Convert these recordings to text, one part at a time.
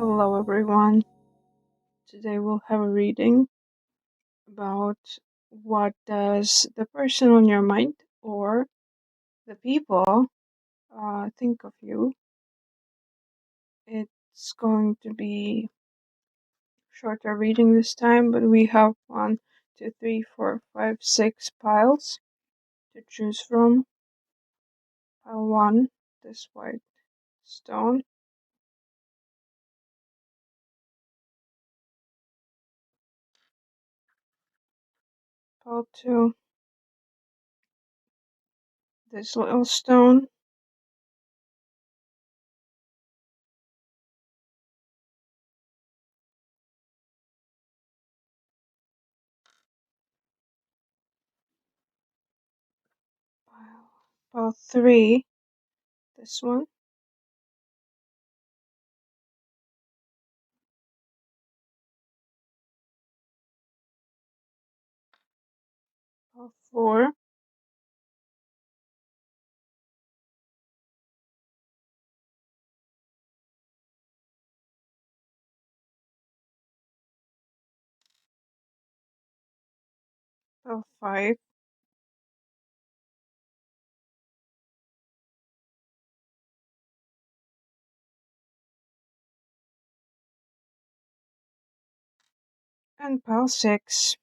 Hello everyone. Today we'll have a reading about what does the person on your mind or the people think of you. It's going to be shorter reading this time, but we have 1, 2, 3, 4, 5, 6 piles to choose from. Pile 1, this white stone. Pile 2, this little stone. Pile 3, this one. Pile 4. Pile 5. And pile 6.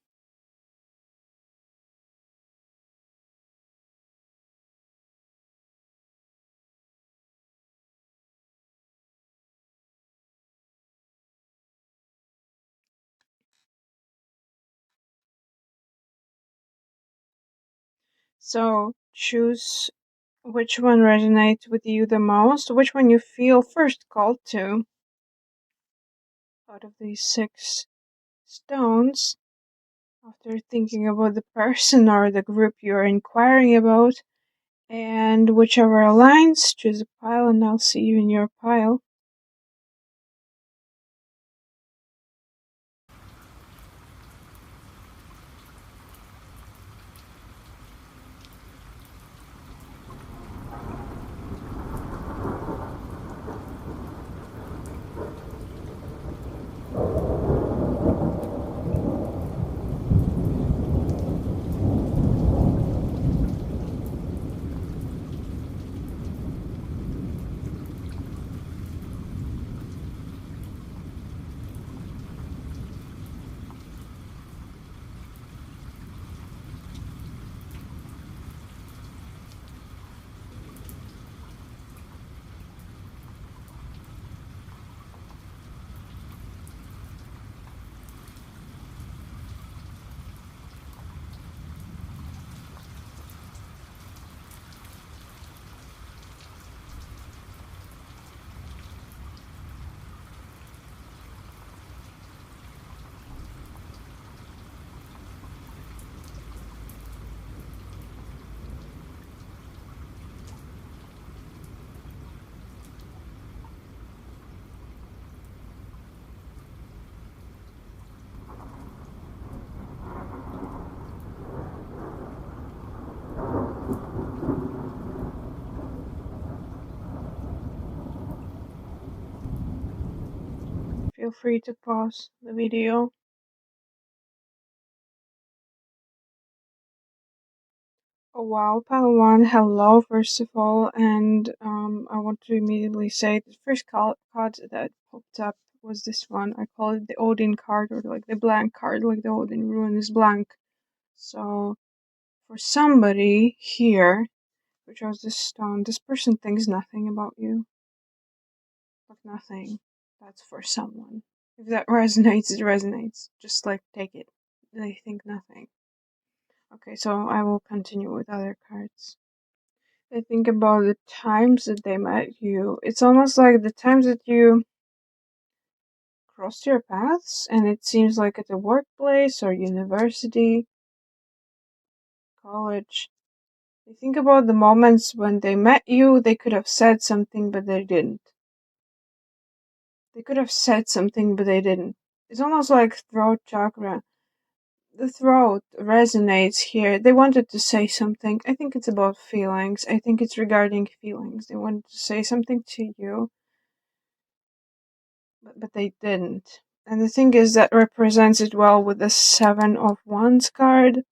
So choose which one resonates with you the most, which one you feel first called to out of these 6 stones. After thinking about the person or the group you're inquiring about, and whichever aligns, choose a pile, and I'll see you in your pile. Feel free to pause the video. Oh wow, pile 1, hello first of all, and I want to immediately say the first card that popped up was this one. I call it the Odin card, or like the blank card, like the Odin rune is blank. So for somebody here who chose this stone, this person thinks nothing about you. Like nothing. That's for someone. If that resonates, it resonates. Just like take it. They think nothing. Okay, so I will continue with other cards. I think about the times that they met you. It's almost like the times that you crossed your paths, and it seems like at the workplace or university, college. I think about the moments when they met you, they could have said something, but they didn't. They could have said something, but they didn't. It's almost like throat chakra. The throat resonates here. They wanted to say something. I think it's about feelings. I think it's regarding feelings. They wanted to say something to you. but they didn't. And the thing is that represents it well with the Seven of Wands card.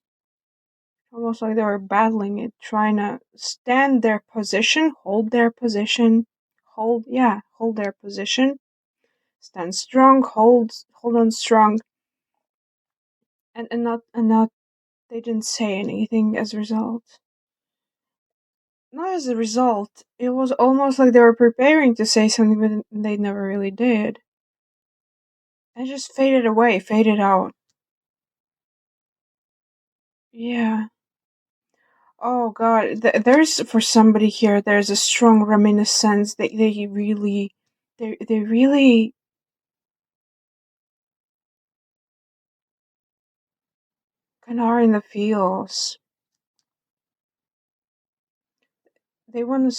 Almost like they were battling it, trying to stand their position, hold their position, hold their position, stand strong, hold on strong, and not they didn't say anything as a result. Not as a result, it was almost like they were preparing to say something, but they never really did. And it just faded away, faded out. Yeah. Oh god, there's for somebody here. There's a strong reminiscence. They really kind of are in the feels. They want to.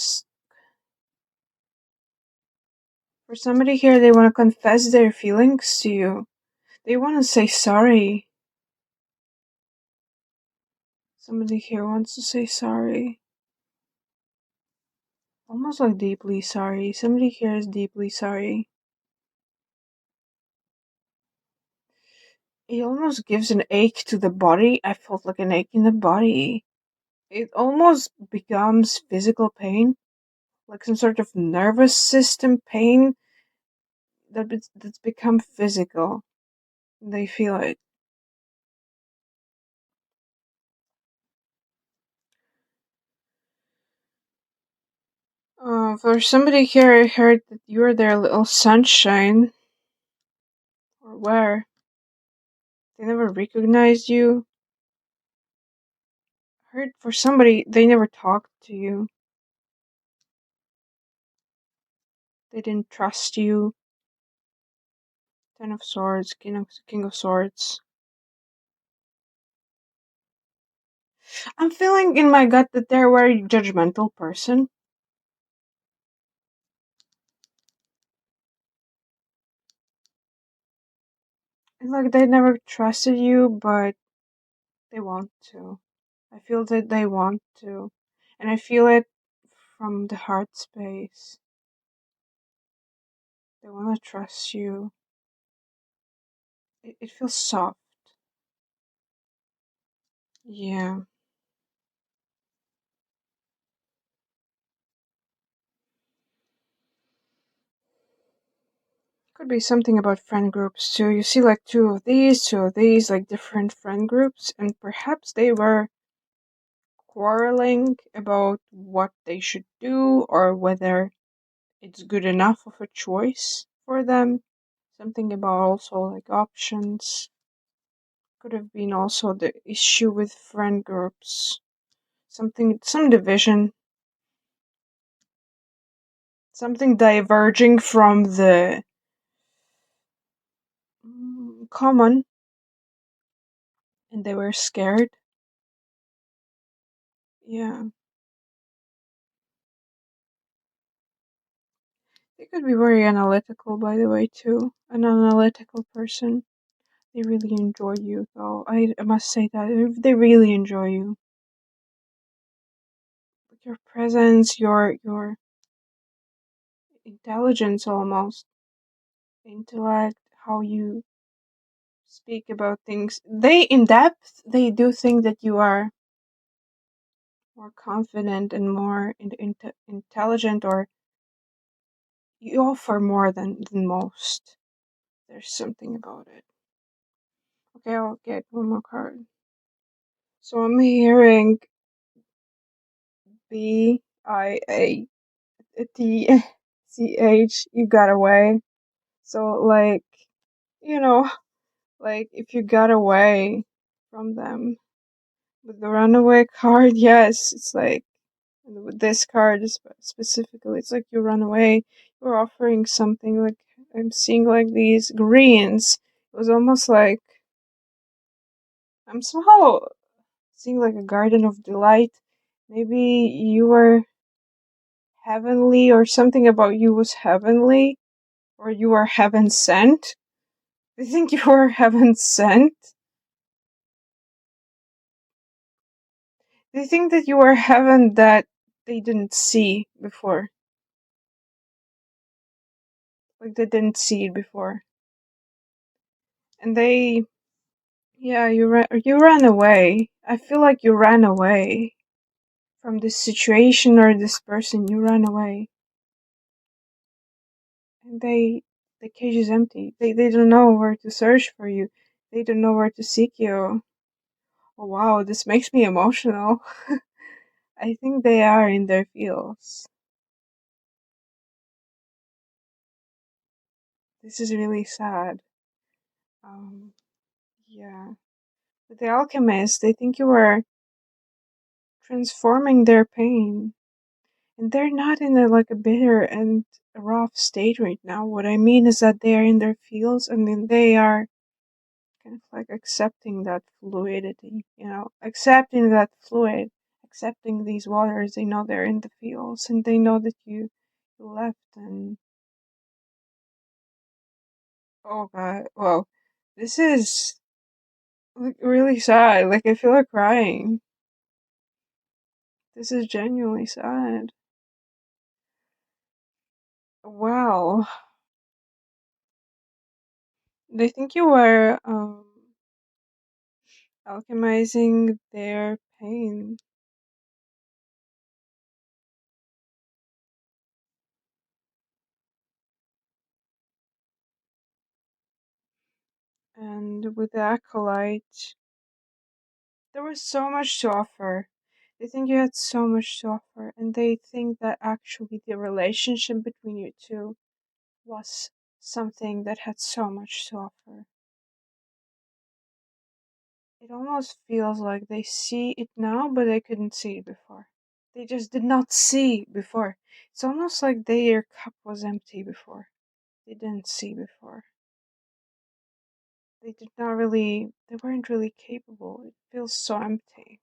For somebody here, they want to confess their feelings to you. They want to say sorry. Somebody here wants to say sorry. Almost like deeply sorry. Somebody here is deeply sorry. It almost gives an ache to the body. I felt like an ache in the body. It almost becomes physical pain, like some sort of nervous system pain that's become physical. They feel it. For somebody here, I heard that you are their little sunshine. Or where? They never recognized you. I heard for somebody, they never talked to you. They didn't trust you. Ten of Swords, King of Swords. I'm feeling in my gut that they're a very judgmental person. It's like they never trusted you, but they want to. I feel that they want to. And I feel it from the heart space. They want to trust you. It feels soft. Yeah. Could be something about friend groups too. You see like two of these, like different friend groups, and perhaps they were quarreling about what they should do or whether it's good enough of a choice for them. Something about also like options. Could have been also the issue with friend groups. Some division. Something diverging from the common, and they were scared. Yeah. They could be very analytical, by the way, too. An analytical person. They really enjoy you, though. I must say that they really enjoy you. Your presence, your intelligence, almost intellect, how you speak about things. They in depth. They do think that you are more confident and more intelligent, or you offer more than most. There's something about it. Okay, I'll get one more card. So I'm hearing Biatch. You got away. So like, you know, like if you got away from them with the runaway card, yes, it's like with this card specifically, it's like you run away. You're offering something. Like I'm seeing like these greens. It was almost like I'm somehow seeing like a garden of delight. Maybe you were heavenly, or something about you was heavenly, or you are heaven sent. Do you think you were heaven sent? Do you think that you were heaven that they didn't see before? Like they didn't see it before. And they, yeah, you ran away. I feel like you ran away from this situation or this person. You ran away. And the cage is empty. They don't know where to search for you. They don't know where to seek you. Oh wow, this makes me emotional. I think they are in their fields. This is really sad. Um, yeah. But the alchemist, they think you are transforming their pain. And they're not in a like a bitter and rough state right now. What I mean is that they are in their fields and then they are kind of like accepting that fluidity, accepting that fluid, accepting these waters. They know they're in the fields and they know that you left and oh god, well, this is like really sad. Like I feel like crying. This is genuinely sad. Wow. They think you were alchemizing their pain. And with the acolyte, there was so much to offer. They think you had so much to offer, and they think that actually the relationship between you two was something that had so much to offer. It almost feels like they see it now, but they couldn't see it before. They just did not see before. It's almost like their cup was empty before. They didn't see before. They weren't really capable. It feels so empty.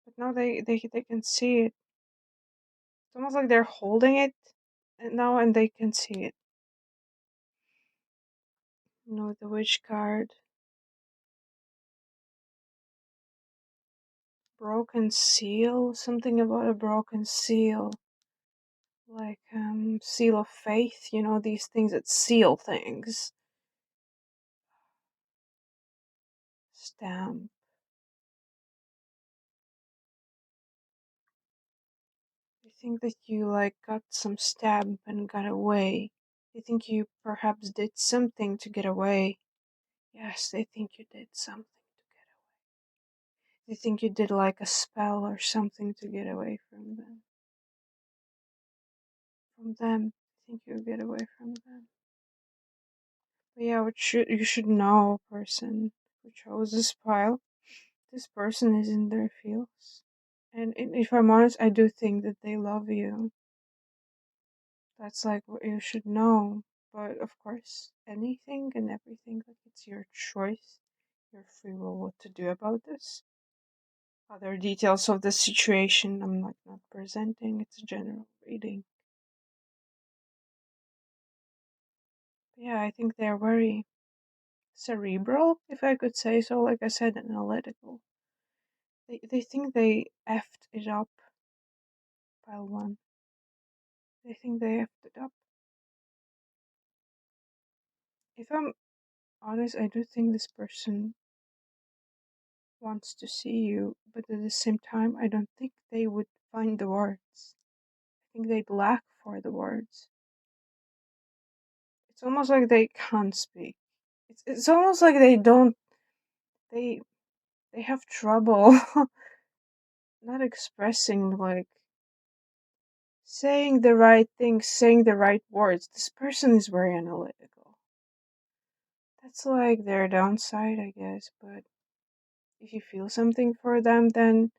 But now they can see it. It's almost like they're holding it now and they can see it. The witch card. Broken seal? Something about a broken seal. Like, seal of faith, these things that seal things. Stamp. I think that you, like, got some stamp and got away. They think you perhaps did something to get away. Yes, they think you did something to get away. They think you did, like, a spell or something to get away from them. From them. I think you get away from them. But yeah, you should know, person who chose this pile. This person is in their fields. And if I'm honest, I do think that they love you. That's like what you should know. But of course, anything and everything, like it's your choice, your free will what to do about this. Other details of the situation I'm like not presenting, it's a general reading. But yeah, I think they're very cerebral, if I could say so, like I said, analytical. They think they effed it up, pile one. They think they effed it up. If I'm honest, I do think this person wants to see you, but at the same time, I don't think they would find the words. I think they'd lack for the words. It's almost like they can't speak. It's almost like they don't. They they have trouble not expressing, like saying the right things, saying the right words. This person is very analytical. That's like their downside, I guess. But if you feel something for them, then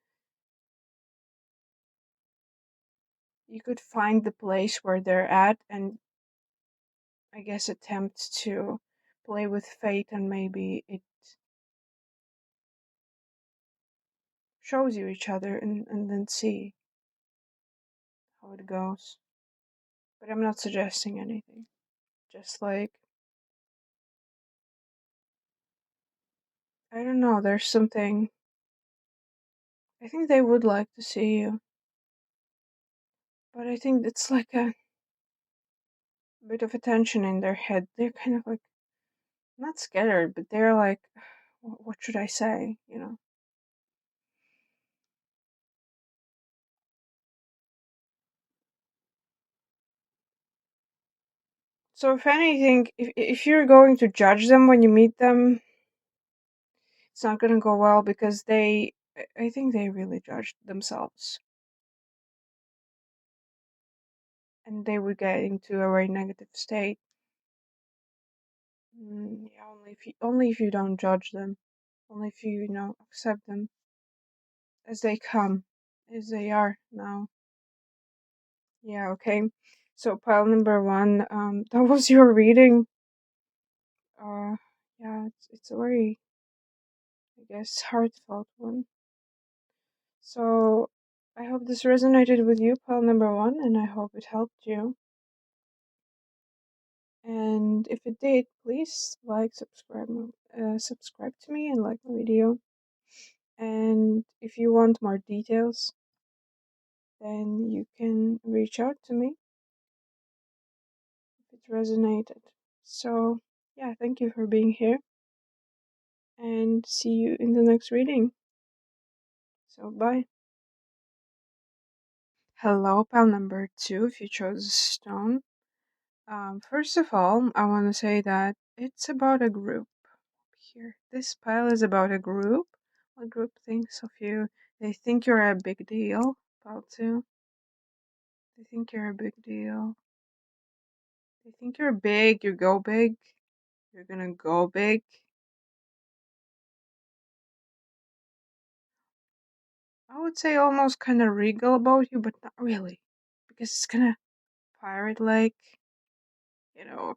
you could find the place where they're at and I guess attempt to play with fate and maybe it shows you each other and then see how it goes. But I'm not suggesting anything. Just like, I don't know, there's something. I think they would like to see you. But I think it's like a bit of attention in their head. They're kind of like not scared, but they're like, what should I say? You know. So if anything, if you're going to judge them when you meet them, it's not gonna go well because I think they really judged themselves, and they would get into a very negative state. Yeah, only if you don't judge them, only if you accept them as they come, as they are now. Yeah, okay. So pile number one, that was your reading. Uh, yeah, it's a very, I guess, heartfelt one. So I hope this resonated with you, pile number one, and I hope it helped you. And if it did, please subscribe to me and like my video. And if you want more details, then you can reach out to me if it resonated. So yeah, thank you for being here, and see you in the next reading. So bye. Hello, pal number two, if you chose stone. First of all, I want to say that it's about a group here. This pile is about a group. What group thinks of you? They think you're a big deal, pile two. They think you're a big deal. They think you're big, you go big. You're gonna go big. I would say almost kind of regal about you, but not really. Because it's kind of pirate like,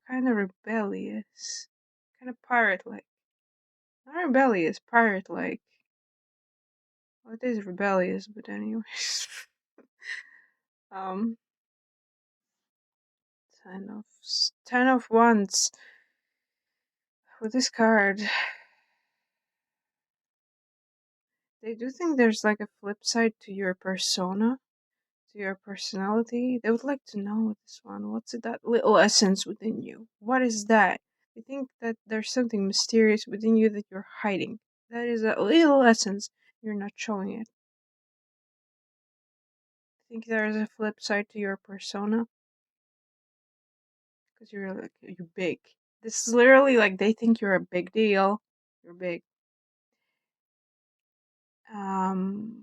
kind of rebellious. Kind of pirate like. Not rebellious, pirate like. Well, it is rebellious, but anyways. um, 10 of Wands. With this card, they do think there's like a flip side to your persona, to your personality. They would like to know this one. What's it, that little essence within you? What is that? They think that there's something mysterious within you that you're hiding. That is a little essence. You're not showing it. I think there is a flip side to your persona because you're big. This is literally like they think you're a big deal. You're big.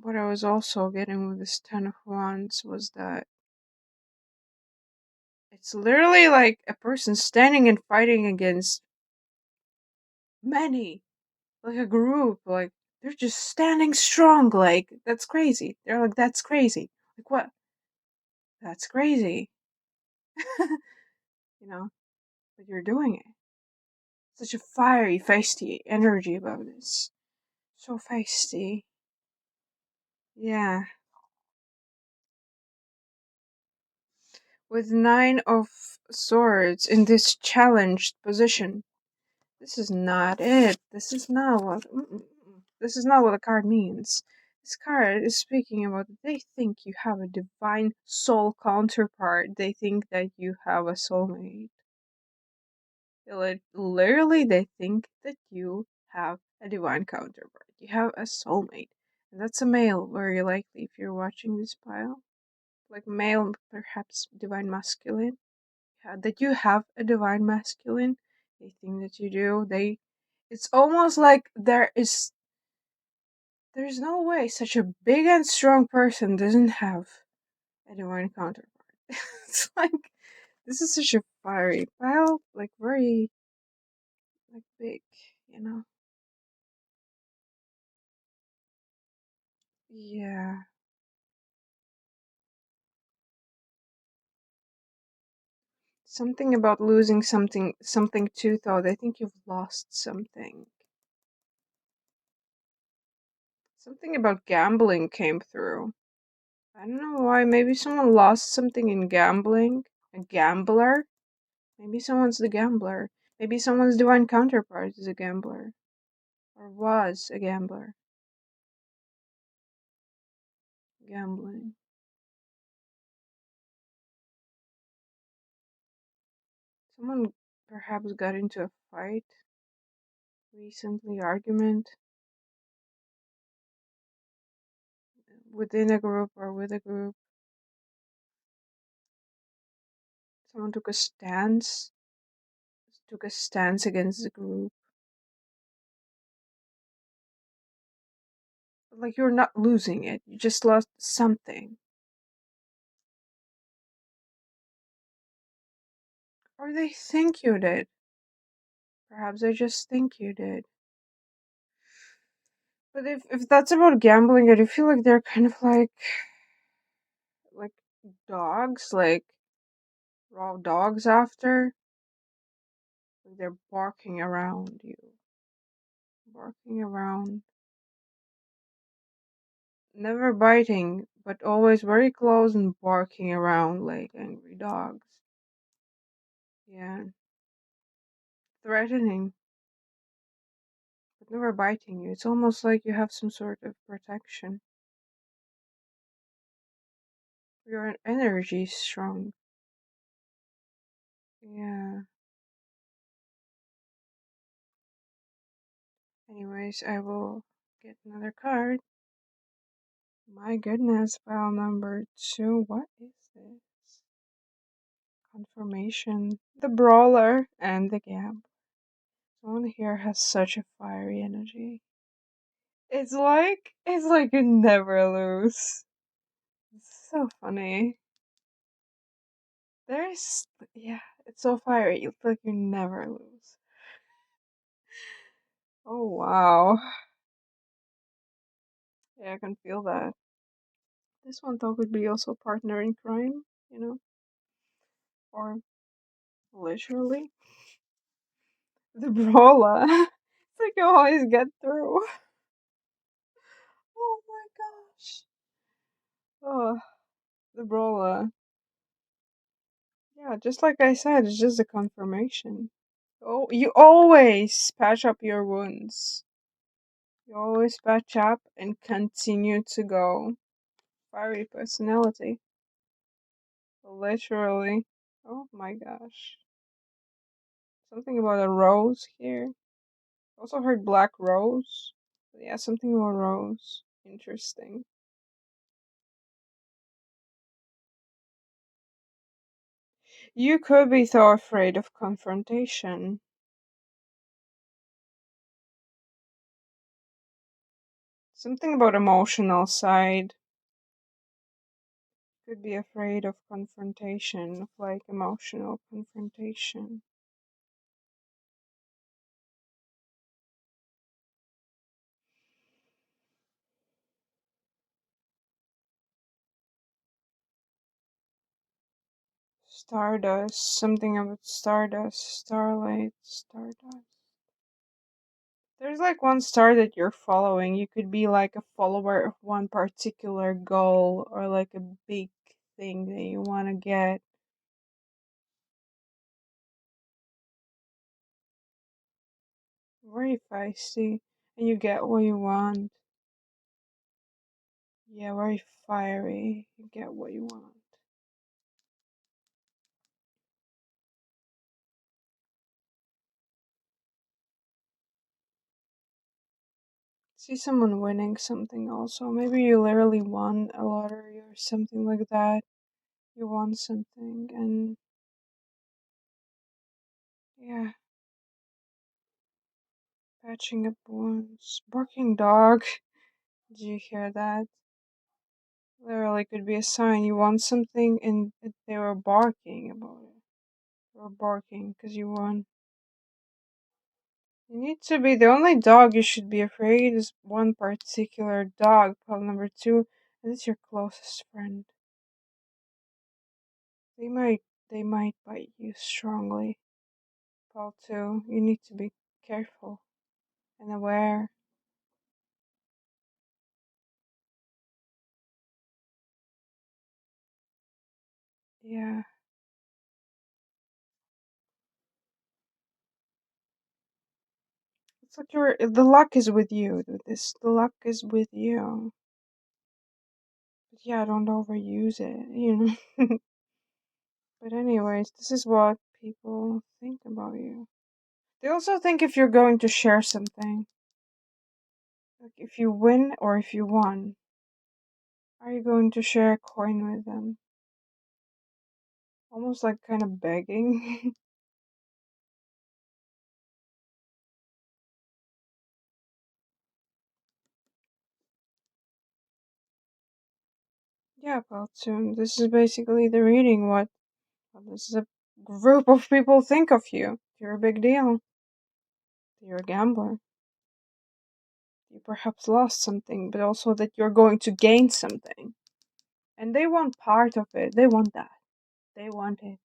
What I was also getting with this Ten of Wands was that it's literally like a person standing and fighting against many, like a group, like they're just standing strong. Like that's crazy. They're like, that's crazy. Like what? That's crazy. you know, but you're doing it. Such a fiery, feisty energy about this. So feisty. Yeah. With Nine of Swords in this challenged position. This is not it. This is not what. This is not what the card means. This card is speaking about they think you have a divine soul counterpart. They think that you have a soulmate. Literally, they think that you have a divine counterpart. You have a soulmate. And that's a male, very likely, if you're watching this pile. Like male, perhaps divine masculine. Yeah, that you have a divine masculine. They think that you do. It's almost like there's no way such a big and strong person doesn't have a divine counterpart. It's like this is such a fiery pile, like very like big, you know. Yeah. Something about losing something too thought. I think you've lost something. Something about gambling came through. I don't know why. Maybe someone lost something in gambling. A gambler? Maybe someone's the gambler. Maybe someone's divine counterpart is a gambler. Or was a gambler. Gambling. Someone perhaps got into a fight recently, argument within a group or with a group. Someone took a stance against the group. Like you're not losing it, you just lost something. Or they think you did. Perhaps they just think you did. But if that's about gambling, I do feel like they're kind of like dogs, like raw dogs after. Like they're barking around you. Barking around. Never biting, but always very close and barking around like angry dogs. Yeah. Threatening, but never biting you. It's almost like you have some sort of protection. Your energy is strong. Yeah. Anyways, I will get another card. My goodness, file number 2. What is this? Confirmation. The Brawler and the Gap. Someone here has such a fiery energy. It's like you never lose. It's so funny. Yeah, it's so fiery. It's like you never lose. Oh wow. Yeah, I can feel that. This one though could be also partner in crime, or literally the brawler. It's like you always get through. Oh my gosh. Oh, the brawler. Yeah, just like I said, it's just a confirmation. Oh, you always patch up your wounds. You always patch up and continue to go. Fiery personality. Literally. Oh my gosh. Something about a rose here. Also heard black rose. But yeah, something about rose. Interesting. You could be so afraid of confrontation. Something about emotional side. Could be afraid of confrontation, of like emotional confrontation. Stardust, something about stardust, starlight, stardust. There's like one star that you're following. You could be like a follower of one particular goal or like a big thing that you want to get. Very feisty. And you get what you want. Yeah, very fiery. You get what you want. See someone winning something also. Maybe you literally won a lottery or something like that. You won something and yeah, patching up wounds. Barking dog. Did you hear that? Literally could be a sign you want something and they were barking about it. They were barking because you won. You need to be the only dog you should be afraid is one particular dog. Pile number 2, and it's your closest friend. They might bite you strongly. Pile 2, you need to be careful and aware. Yeah. It's like the luck is with you. The luck is with you. Yeah, don't overuse it, But anyways, this is what people think about you? They also think if you're going to share something, like if you win or if you won, are you going to share a coin with them? Almost like kind of begging. Yeah, well, soon. This is basically the reading. What does a group of people think of you? You're a big deal. You're a gambler. You perhaps lost something, but also that you're going to gain something. And they want part of it. They want that. They want it.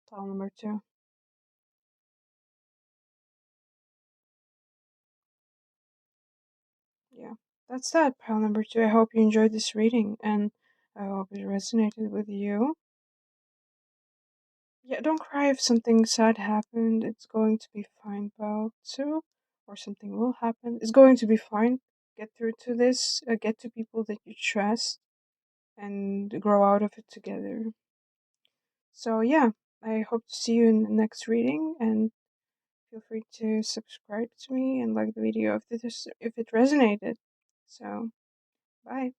Pile number two. Yeah, that's that. Pile number two. I hope you enjoyed this reading and I hope it resonated with you. Yeah, don't cry if something sad happened. It's going to be fine, pal. Too. Or something will happen. It's going to be fine. Get through to this. Get to people that you trust and grow out of it together. So, yeah, I hope to see you in the next reading and feel free to subscribe to me and like the video if it resonated. So, bye.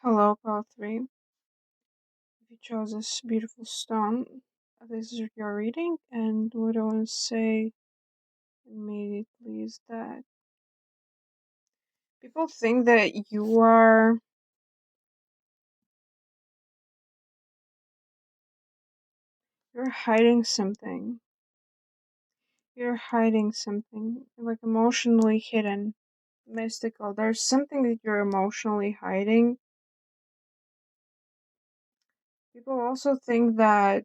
Hello, pal 3. If you chose this beautiful stone, this is your reading, and what I want to say immediately is that people think that you're hiding something. You're hiding something, like emotionally hidden, mystical. There's something that you're emotionally hiding. People also think that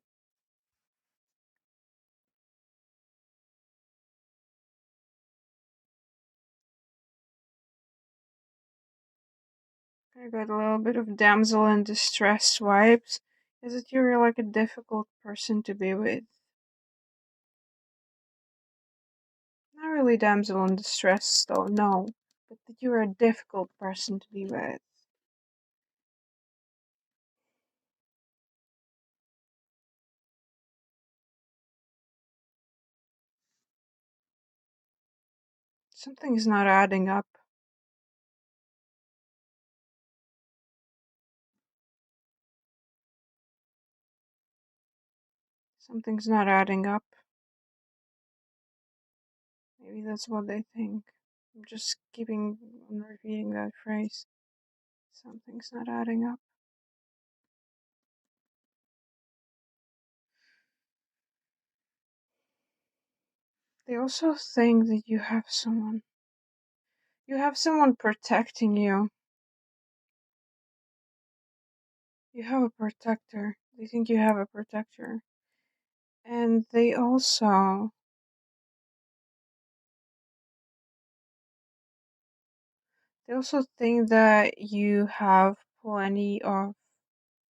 I got a little bit of damsel in distress vibes. Is that you're like a difficult person to be with? Not really damsel in distress, though, no. But that you're a difficult person to be with. Something's not adding up. Something's not adding up. Maybe that's what they think. I'm just keeping on repeating that phrase. Something's not adding up. They also think that you have someone. You have someone protecting you. You have a protector. They think you have a protector. And they also think that you have plenty of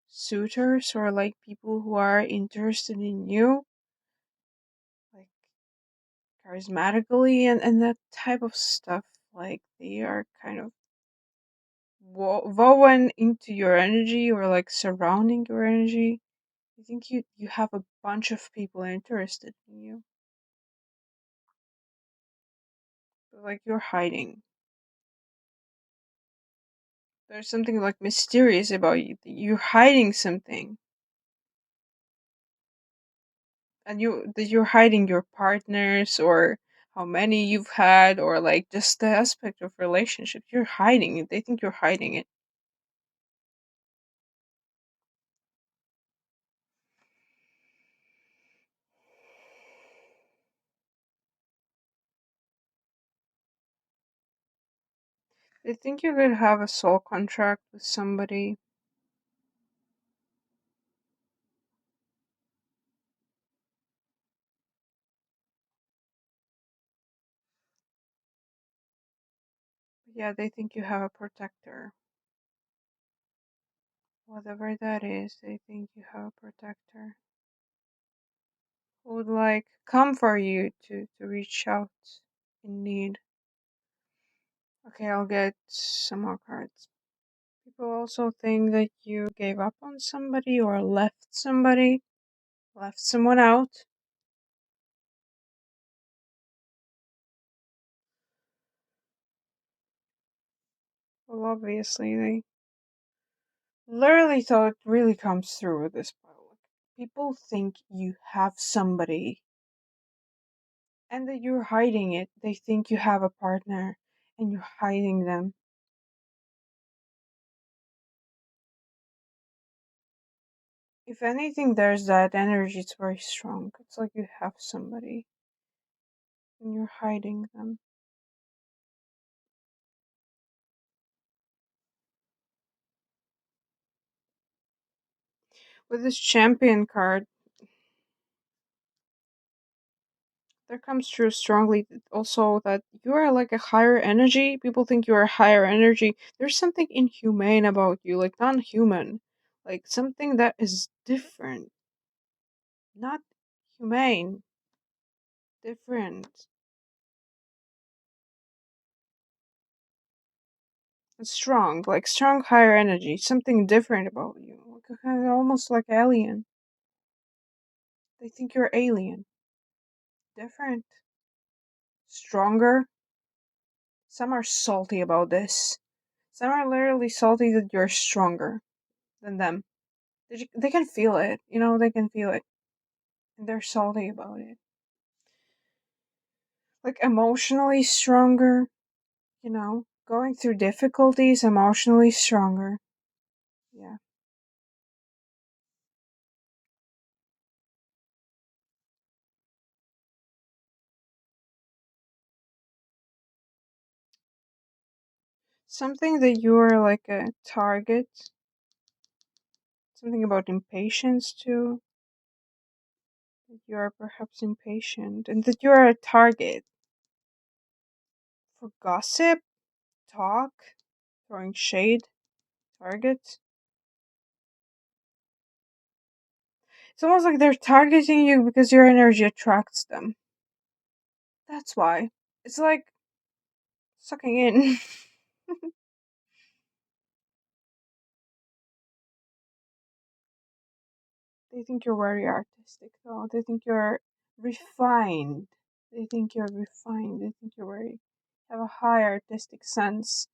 suitors or like people who are interested in you, like charismatically and that type of stuff. Like they are kind of woven into your energy or like surrounding your energy. I think you have a bunch of people interested in you, but like you're hiding. There's something like mysterious about you. You're hiding something, and you're hiding your partners or how many you've had or like just the aspect of relationship. You're hiding it. They think you're hiding it. They think you could have a soul contract with somebody. Yeah, they think you have a protector. Whatever that is, they think you have a protector who would like come for you to reach out in need. Okay, I'll get some more cards. People also think that you gave up on somebody or left somebody. Left someone out. Well, obviously, they literally thought it really comes through with this part. People think you have somebody and that you're hiding it. They think you have a partner and you're hiding them. If anything, there's that energy, it's very strong. It's like you have somebody and you're hiding them. With this champion card, there comes through strongly also that you are like a higher energy. People think you are higher energy. There's something inhumane about you, like non human. Like something that is different. Not humane. Different. And strong. Like strong higher energy. Something different about you. Like kind of almost like alien. They think you're alien. Different. Stronger. Some are salty about this. Some are literally salty that you're stronger than them. They can feel it, they can feel it. And they're salty about it. Like emotionally stronger, going through difficulties, emotionally stronger. Yeah. Something that you're like a target, something about impatience too. That you are perhaps impatient and that you're a target for gossip, talk, throwing shade, target. It's almost like they're targeting you because your energy attracts them. That's why. It's like sucking in. They think you're very artistic, though. They think you're refined. They think you're refined. They think you're very have a high artistic sense.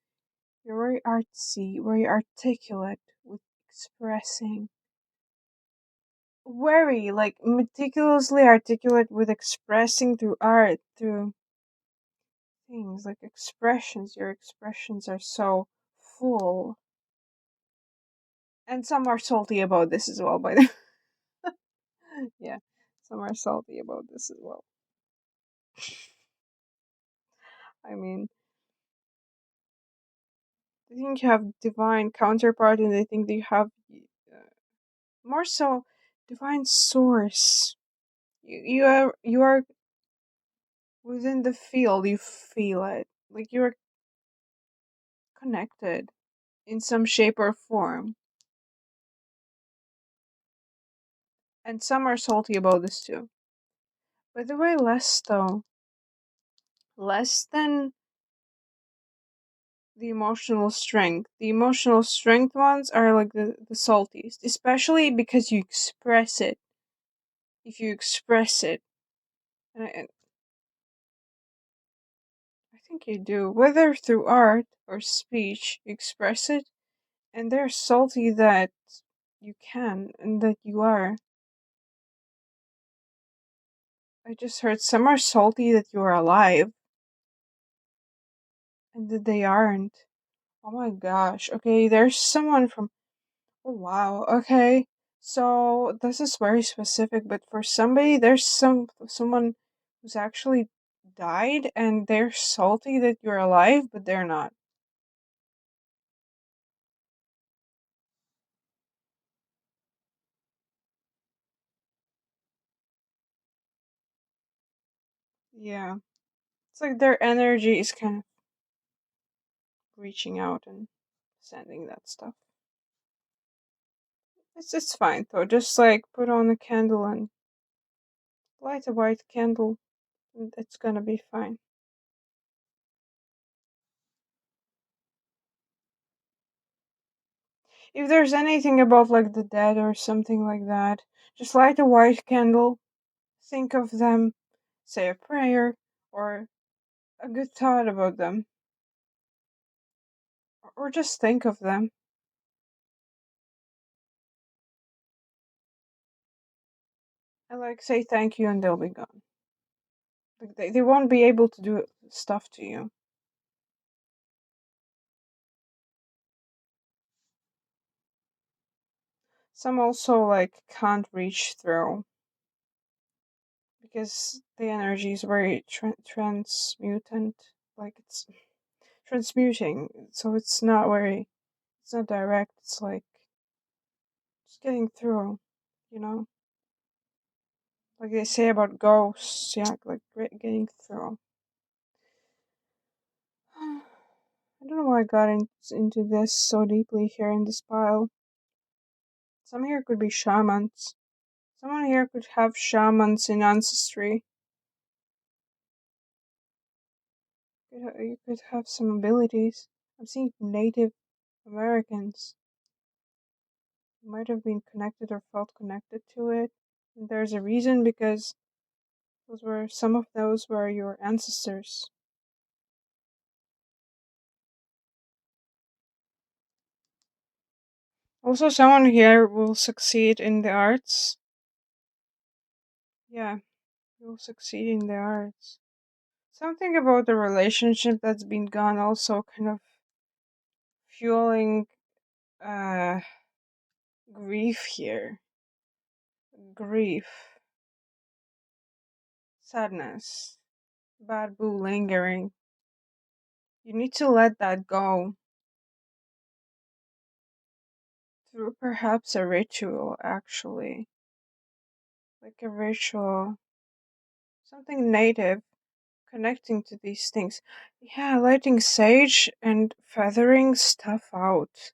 You're very artsy, very articulate with expressing. Very like meticulously articulate with expressing through art, through things like expressions. Your expressions are so full. And some are salty about this as well, by the yeah. Some are salty about this as well. I mean, they think you have divine counterpart, and they think they have more so divine source. You are within the field. You feel it, like you're connected in some shape or form. And some are salty about this too. By the way, less though, less than the emotional strength. The emotional strength ones are like the saltiest, especially because you express it. If you express it, and I think you do, whether through art or speech, you express it, and they're salty that you can and that you are. I just heard some are salty that you are alive and that they aren't. Oh my gosh. Okay, there's someone from. Oh wow. Okay. So this is very specific, but for somebody, there's someone who's actually died and they're salty that you're alive, but they're not. Yeah. It's like their energy is kind of reaching out and sending that stuff. It's fine though. Just like put on a candle and light a white candle, and it's gonna be fine. If there's anything about like the dead or something like that, Just light a white candle, think of them, say a prayer, or a good thought about them, or just think of them. And like say thank you and they'll be gone. Like they won't be able to do stuff to you. Some also like can't reach through because the energy is very transmutant. Like it's transmuting, so it's not very, it's not direct. It's like just getting through, you know, like they say about ghosts. Yeah, like getting through. I don't know why I got into this so deeply here in this pile. Some here could be shamans. Someone here could have shamans in ancestry. You could have some abilities. I'm seeing Native Americans. You might have been connected or felt connected to it. And there's a reason because some of those were your ancestors. Also, someone here will succeed in the arts. Yeah, you will succeed in the arts. Something about the relationship that's been gone also kind of fueling uh grief here. Grief, sadness, bad boo lingering. You need to let that go through perhaps a ritual, actually. Like a ritual, something native, connecting to these things. Yeah, lighting sage and feathering stuff out.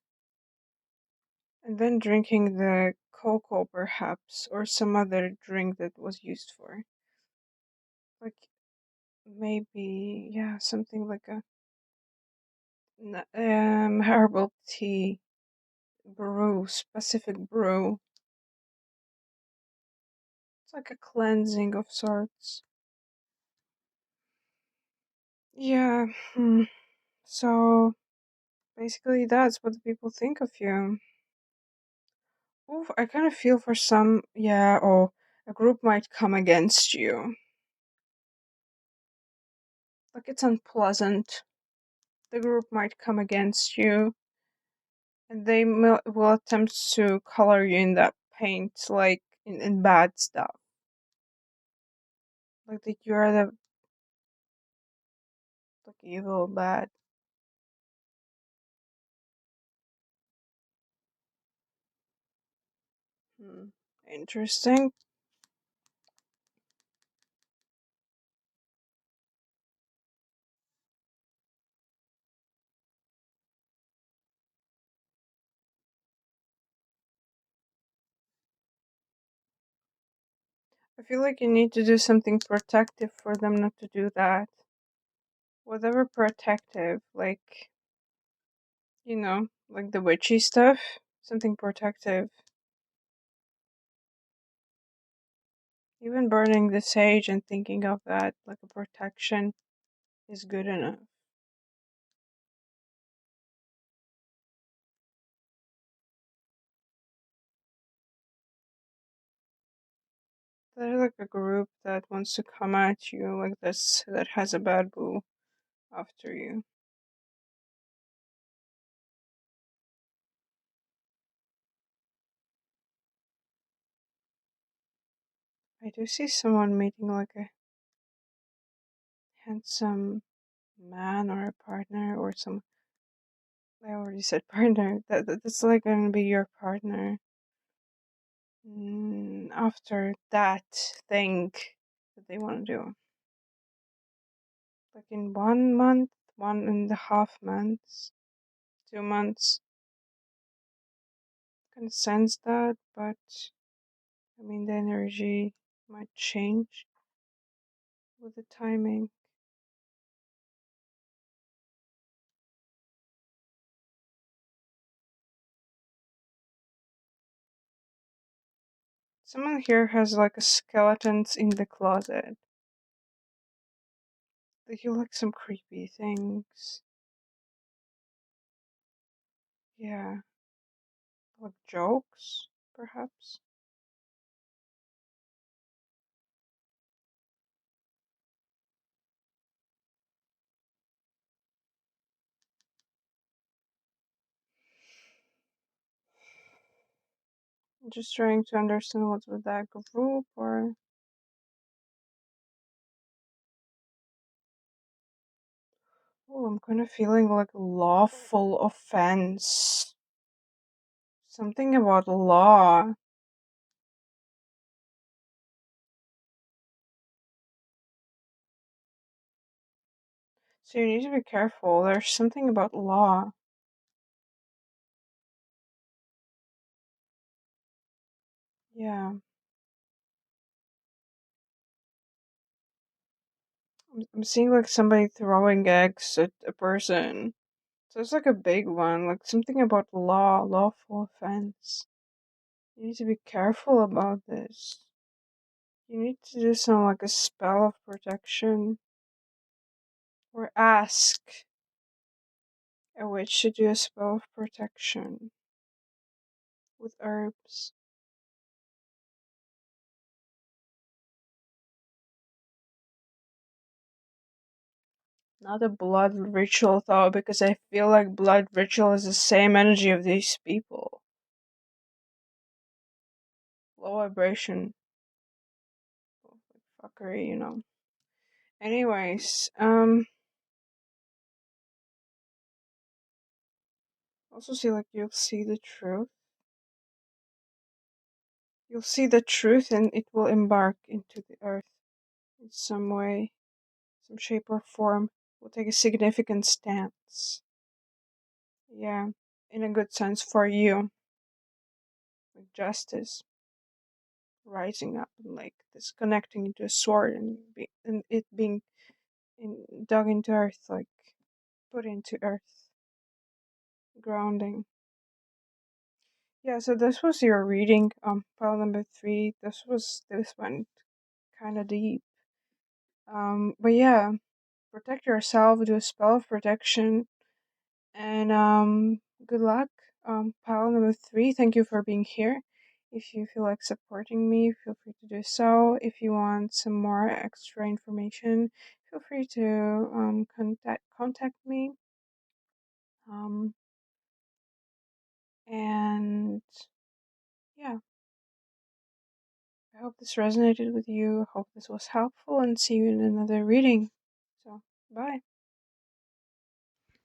And then drinking the cocoa, perhaps, or some other drink that was used for. Like maybe, yeah, something like a herbal tea brew, specific brew. It's like a cleansing of sorts. Yeah. So basically, that's what the people think of you. Oof, I kind of feel for some, yeah, or a group might come against you. Like it's unpleasant. The group might come against you, and they will attempt to color you in that paint, like in bad stuff. Like that you're the like evil, bad. Hmm. Interesting. I feel like you need to do something protective for them not to do that. Whatever protective, like, like the witchy stuff, something protective. Even burning the sage and thinking of that like a protection is good enough. There's like a group that wants to come at you like this that has a bad boo after you. I do see someone meeting like a handsome man or a partner or some. I already said partner. That's like gonna be your partner. After that thing that they want to do, like in 1 month, 1.5 months, 2 months. Can sense that, but I mean the energy might change with the timing. Someone here has like a skeletons in the closet. They do like some creepy things. Yeah, like jokes, perhaps. I'm just trying to understand what's with that group or. Oh, I'm kind of feeling like lawful offense. Something about law. So you need to be careful. There's something about law. Yeah. I'm seeing like somebody throwing eggs at a person. So it's like a big one, like something about law, lawful offense. You need to be careful about this. You need to do some like a spell of protection. Or ask a witch to do a spell of protection with herbs. Not a blood ritual though, because I feel like blood ritual is the same energy of these people. Low vibration fuckery, you know. Anyways, also see like you'll see the truth. You'll see the truth and it will embark into the earth in some way, some shape or form. Will take a significant stance. Yeah, in a good sense for you. Like justice rising up and like this connecting into a sword and it being dug into earth, like put into earth, grounding. Yeah, so this was your reading, pile number 3. This went kind of deep. But yeah, protect yourself, do a spell of protection, and good luck. Pile number 3, thank you for being here. If you feel like supporting me, feel free to do so. If you want some more extra information, feel free to contact me. Um, and yeah, I hope this resonated with you. I hope this was helpful, and see you in another reading. So, bye.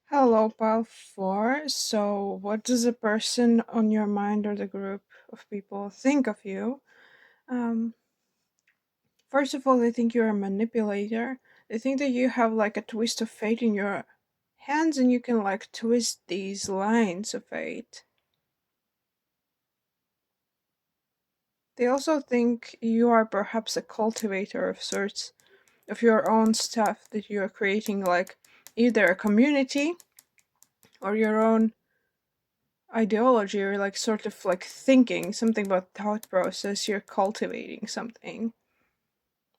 Hello, pile 4. So, what does a person on your mind or the group of people think of you? Um, First of all, they think you're a manipulator. They think that you have like a twist of fate in your hands and you can like twist these lines of fate. They also think you are perhaps a cultivator of sorts of your own stuff, that you are creating like either a community or your own ideology or like sort of like thinking something about thought process. You're cultivating something.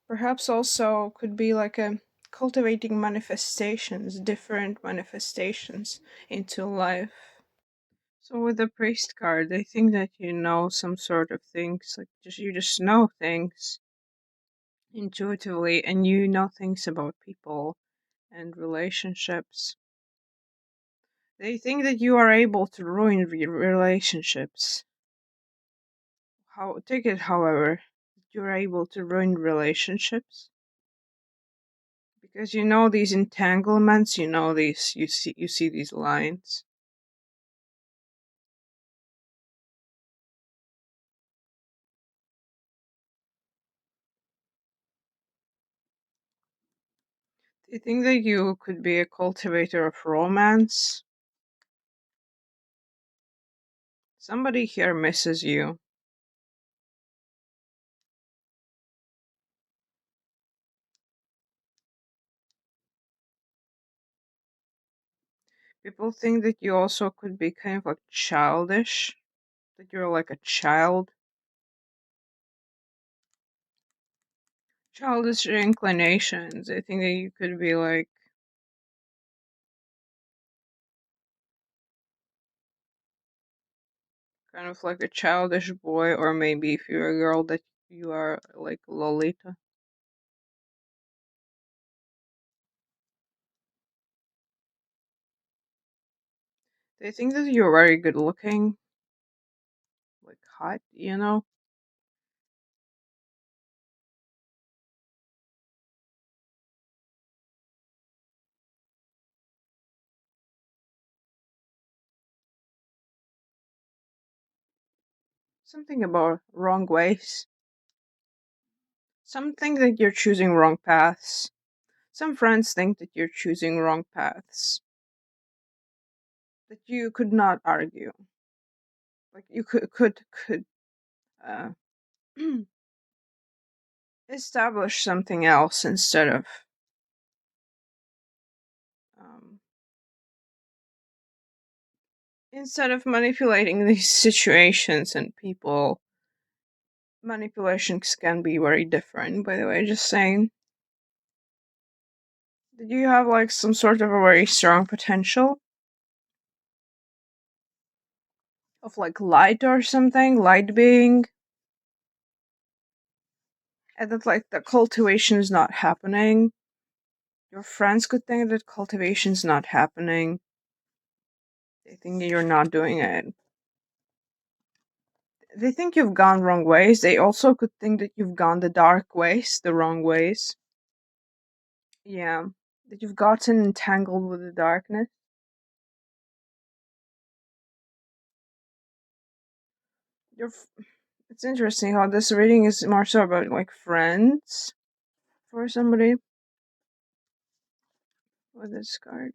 Perhaps also could be like a cultivating manifestations, different manifestations into life. So with the priest card, they think that you know some sort of things, like you just know things intuitively, and you know things about people and relationships. They think that you are able to ruin relationships. How take it, however, you're able to ruin relationships because you know these entanglements, you know these, you see these lines. Do you think that you could be a cultivator of romance? Somebody here misses you. People think that you also could be kind of like childish, that you're like a child. childish inclinations. I think that you could be like kind of like a childish boy, or maybe if you're a girl that you are like Lolita. They think that you're very good looking, like hot, you know? Something about wrong ways. Some think that you're choosing wrong paths. Some friends think that you're choosing wrong paths. That you could not argue. Like you could uh, establish something else um, instead of manipulating these situations and people. Manipulations can be very different, by the way, just saying. Did you have like some sort of a very strong potential of like light or something? Light being, and that like the cultivation is not happening. Your friends could think that cultivation's not happening. They think that you're not doing it. They think you've gone wrong ways. They also could think that you've gone the dark ways, the wrong ways. Yeah. That you've gotten entangled with the darkness. You're It's interesting how this reading is more so about like friends for somebody with this card.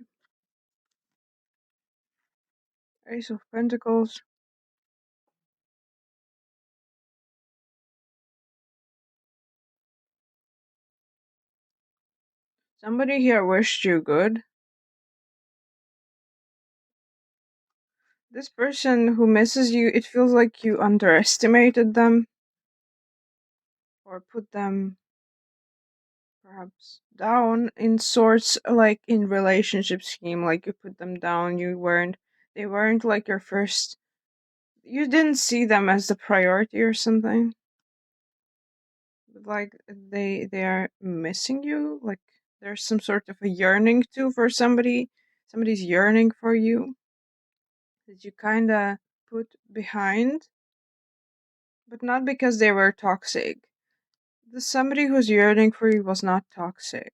Ace of Pentacles. Somebody here wished you good. This person who misses you, it feels like you underestimated them or put them perhaps down in sorts, like in relationship scheme, like you put them down. They weren't like your first. You didn't see them as the priority or something. Like they are missing you, like there's some sort of a yearning too for somebody's yearning for you that you kind of put behind, but not because they were toxic. The somebody who's yearning for you was not toxic.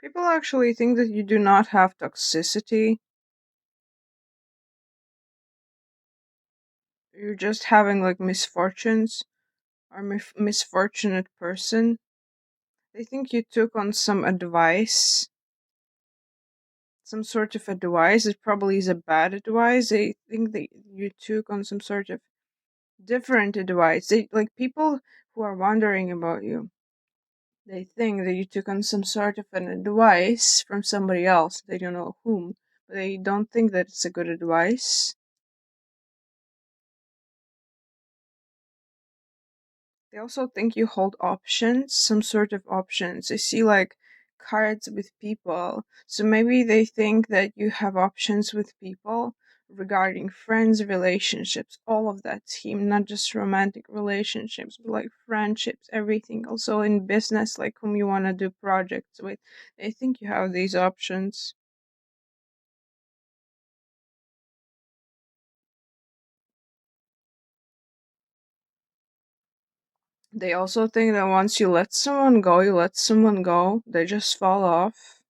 People actually think that you do not have toxicity. You're just having like misfortunes or misfortunate person. They think you took on some advice, some sort of advice. It probably is a bad advice. They think that you took on some sort of different advice. They like people who are wondering about you. They think that you took on some sort of an advice from somebody else. They don't know whom, but they don't think that it's a good advice. They also think you hold options, some sort of options. They see like cards with people. So maybe they think that you have options with people regarding friends, relationships, all of that scheme, not just romantic relationships, but like friendships, everything. Also in business, like whom you want to do projects with. They think you have these options. They also think that once you let someone go, you let someone go, they just fall off.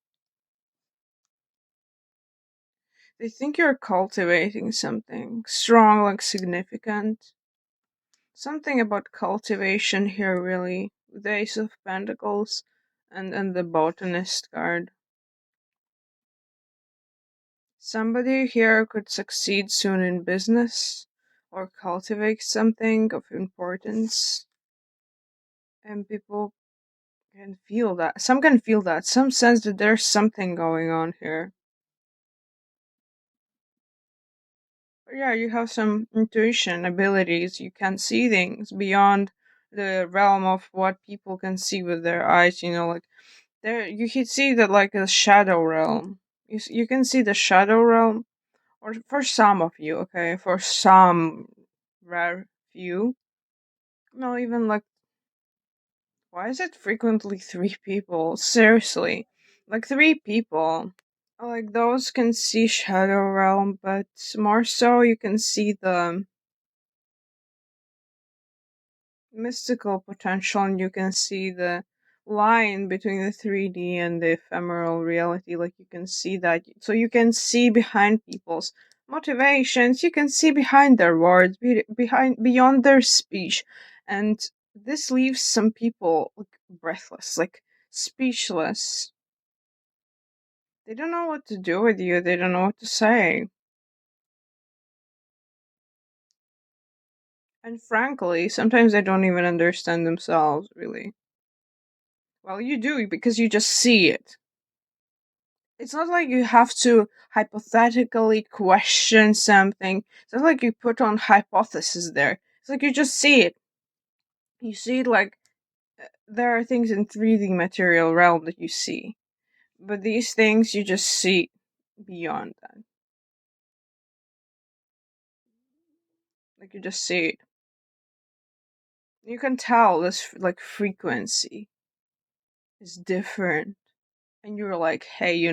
They think you're cultivating something strong, like significant. Something about cultivation here, really. The Ace of Pentacles and the Botanist card. Somebody here could succeed soon in business or cultivate something of importance. And people can feel that. Some can feel that. Some sense that there's something going on here. Yeah, you have some intuition abilities. You can see things beyond the realm of what people can see with their eyes. Like there, you can see that like a shadow realm. You can see the shadow realm, or for some of you, okay, for some rare few. No, even like, why is it frequently three people? Seriously, like three people. Like those can see shadow realm, but more so you can see the mystical potential, and you can see the line between the 3D and the ephemeral reality. Like you can see that, so you can see behind people's motivations, you can see behind their words, behind beyond their speech. And this leaves some people like breathless, like speechless. They don't know what to do with you, they don't know what to say. And frankly, sometimes they don't even understand themselves, really. Well, you do because you just see it. It's not like you have to hypothetically question something. It's not like you put on hypothesis there. It's like you just see it. You see it like there are things in 3D material realm that you see. But these things you just see beyond that. Like you just see it. You can tell this like frequency is different. And you're like, hey,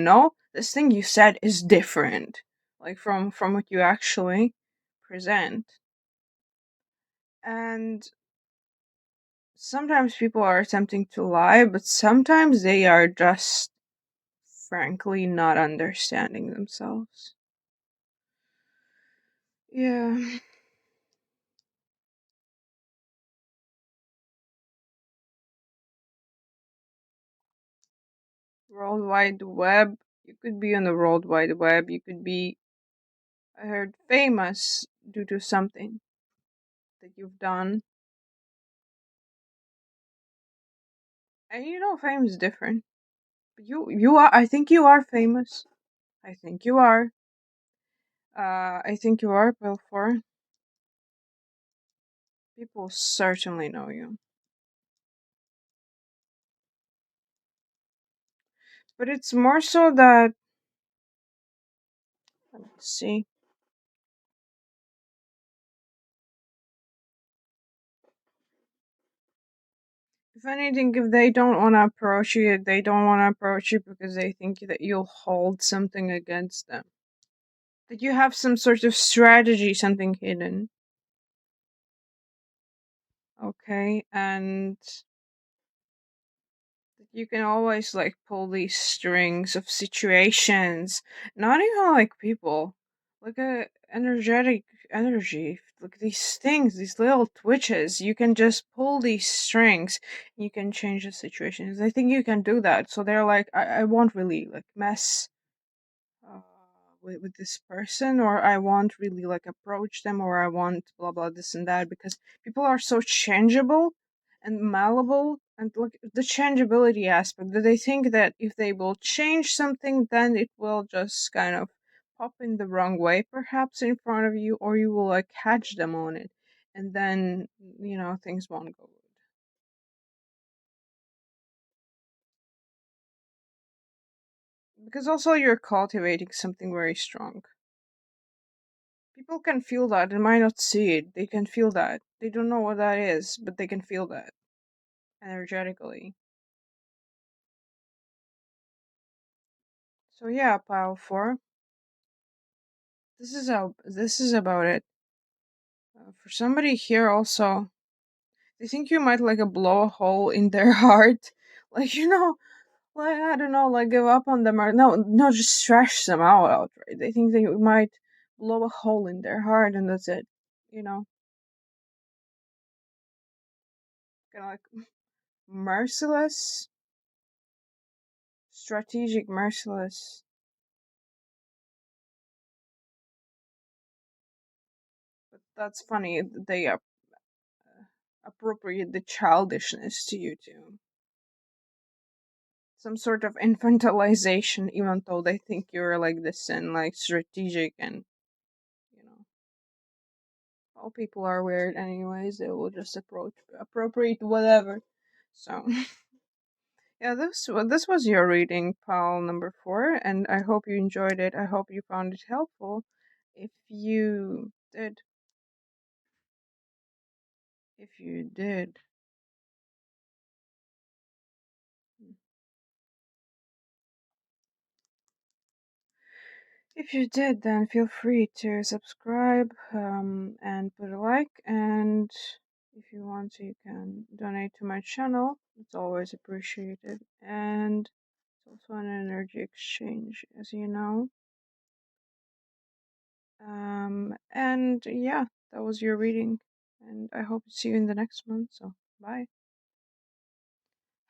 this thing you said is different. Like from what you actually present. And sometimes people are attempting to lie, but sometimes they are just frankly not understanding themselves. Yeah. World Wide Web. You could be on the World Wide Web. You could be, I heard, famous due to something that you've done. And fame is different. But you are. I think you are famous. I think you are. I think you are, Belfour. People certainly know you. But it's more so that, let's see. If anything, if they don't want to approach you, they don't want to approach you because they think that you'll hold something against them. That you have some sort of strategy, something hidden. Okay, and you can always like pull these strings of situations, not even like people, like a energetic energy, like these things, these little twitches. You can just pull these strings. You can change the situations. I think you can do that. So they're like, I won't really like mess uh, with this person, or I won't really like approach them, or I want blah blah this and that, because people are so changeable and malleable, and like the changeability aspect, that they think that if they will change something, then it will just kind of pop in the wrong way perhaps in front of you, or you will like catch them on it, and then things won't go good. Because also you're cultivating something very strong. People can feel that and might not see it. They can feel that. They don't know what that is, but they can feel that energetically. So yeah, pile four. This is about it. For somebody here also, they think you might like a blow a hole in their heart, like like I don't know, like give up on them, or no, just trash them out outright. They think that you might blow a hole in their heart, and that's it. You know, kind of like merciless, strategic, merciless. But that's funny. They appropriate the childishness to you too. Some sort of infantilization, even though they think you're like this and like strategic and. All people are weird anyways. They will just appropriate whatever. So yeah, this was your reading, pal number 4, and I hope you enjoyed it. I hope you found it helpful. If you did, if you did, if you did, then feel free to subscribe and put a like. And if you want to, you can donate to my channel. It's always appreciated. And it's also an energy exchange, as you know. And yeah, that was your reading. And I hope to see you in the next one. So, bye.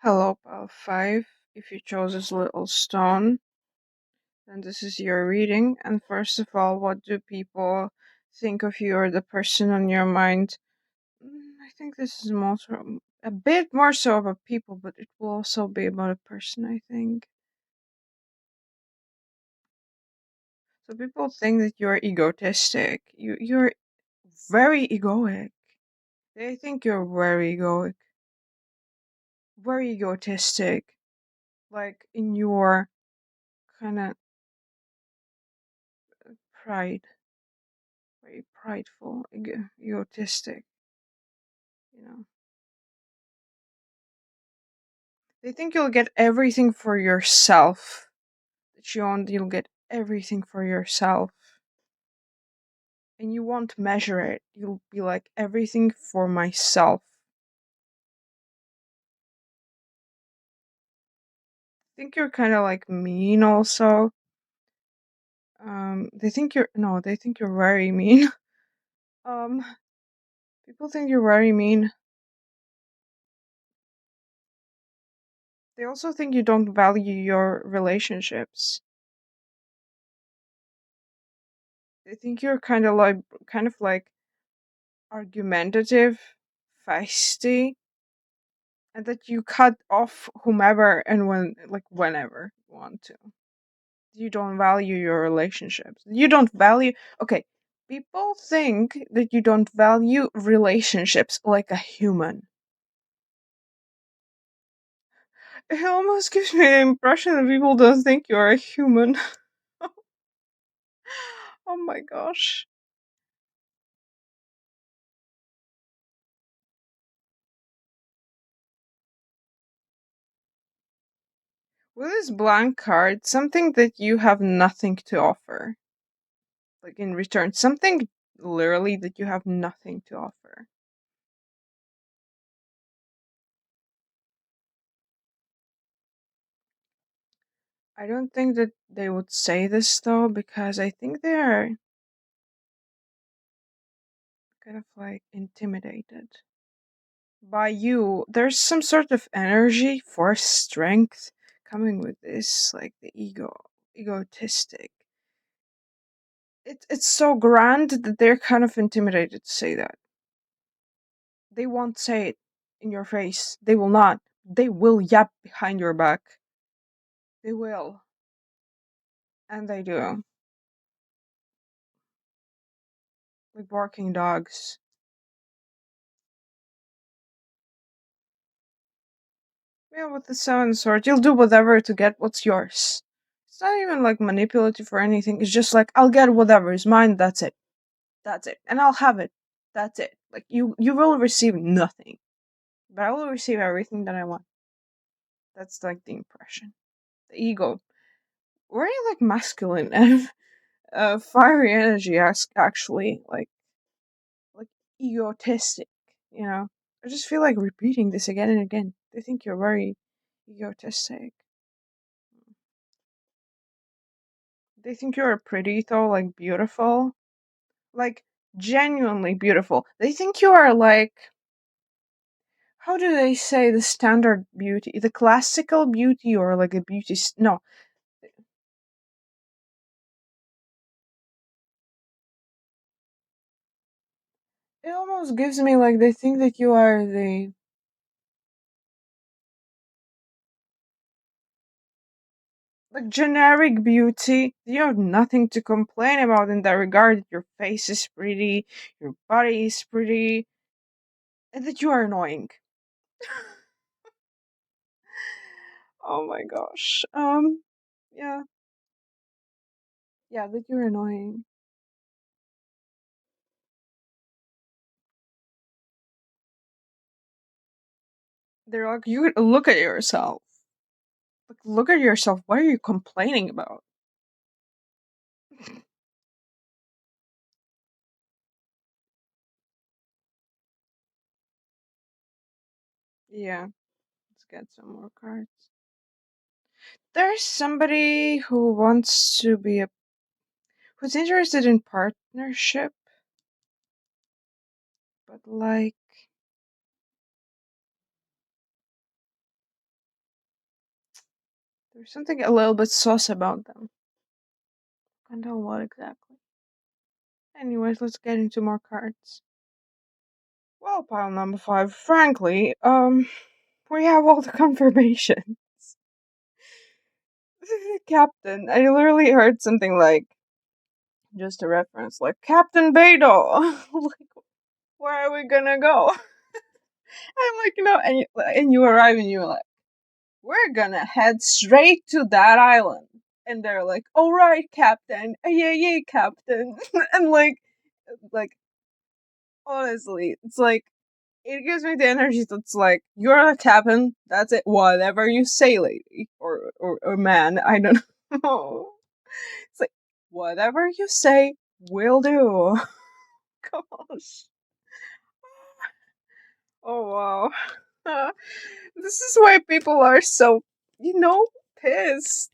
Hello, pal 5. If you chose this little stone, then this is your reading. And first of all, what do people think of you or the person on your mind? I think this is a bit more so about people, but it will also be about a person, I think. So people think that you're egotistic. You're very egoic. They think you're very egoic, very egotistic, like in your kind of pride, very prideful, egotistic. You know, they think you'll get everything for yourself. That you'll get everything for yourself, and you won't measure it. You'll be like everything for myself. I think you're kind of like mean, also. They think you're no, they think you're very mean. um, People think you're very mean. They also think you don't value your relationships. They think you're kind of like argumentative, feisty, and that you cut off whomever and whenever you want to. You don't value your relationships. You don't value. Okay, people think that you don't value relationships like a human. It almost gives me the impression that people don't think you're a human. Oh my gosh. With this blank card, something that you have nothing to offer. Like in return, something literally that you have nothing to offer. I don't think that they would say this though, because I think they are kind of like intimidated by you. There's some sort of energy, force, strength coming with this, like the egotistic. It's so grand that they're kind of intimidated to say that. They won't say it in your face. They will not. They will yap behind your back. They will. And they do. Like barking dogs. Yeah, with the seven sword, you'll do whatever to get what's yours. It's not even like manipulative or anything. It's just like I'll get whatever is mine. That's it. That's it, and I'll have it. That's it. Like you will receive nothing, but I will receive everything that I want. That's like the impression. The ego, very like masculine and fiery energy. Actually, like egotistic. You know, I just feel like repeating this again and again. They think you're very egotistic. They think you're pretty though, like beautiful. Like genuinely beautiful. They think you are like, how do they say, the standard beauty? The classical beauty, or like a beauty no. It almost gives me like they think that you are like generic beauty. You have nothing to complain about in that regard. Your face is pretty, your body is pretty, and that you are annoying. Oh my gosh. Yeah, yeah, that you're annoying. They're like, you look at yourself. Like, look at yourself. What are you complaining about? Yeah, let's get some more cards. There's somebody who wants to be a who's interested in partnership, but like there's something a little bit sus about them. Can't tell what exactly. Anyways, let's get into more cards. Well, pile number five. Frankly, we have all the confirmation. Captain. I literally heard something like just a reference, like Captain Beidou. Like, where are we gonna go? I'm like, and you arrive and you're like, we're gonna head straight to that island. And they're like, all right, Captain. Yeah, yeah, Captain. And like, honestly, it's like, it gives me the energy that's like, you're the captain, that's it, whatever you say, lady. Or man, I don't know. It's like, whatever you say, will do. Gosh. Oh, wow. This is why people are so, pissed.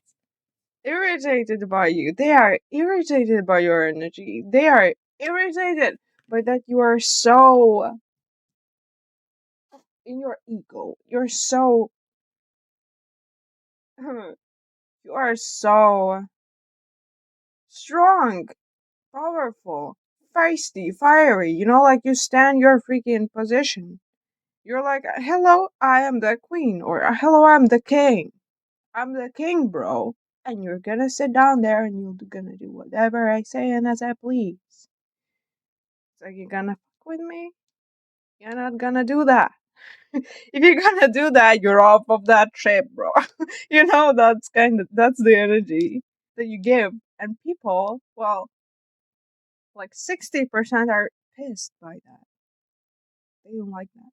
Irritated by you. They are irritated by your energy. They are irritated by that you are so in your ego. You're so you are so strong, powerful, feisty, fiery. Like you stand your freaking position. You're like, hello, I am the queen, or hello, I'm the king. I'm the king, bro. And you're gonna sit down there and you're gonna do whatever I say and as I please. It's like, you're gonna fuck with me? You're not gonna do that. If you're gonna do that, you're off of that ship, bro. That's the energy that you give. And people, well, like 60% are pissed by that. They don't like that.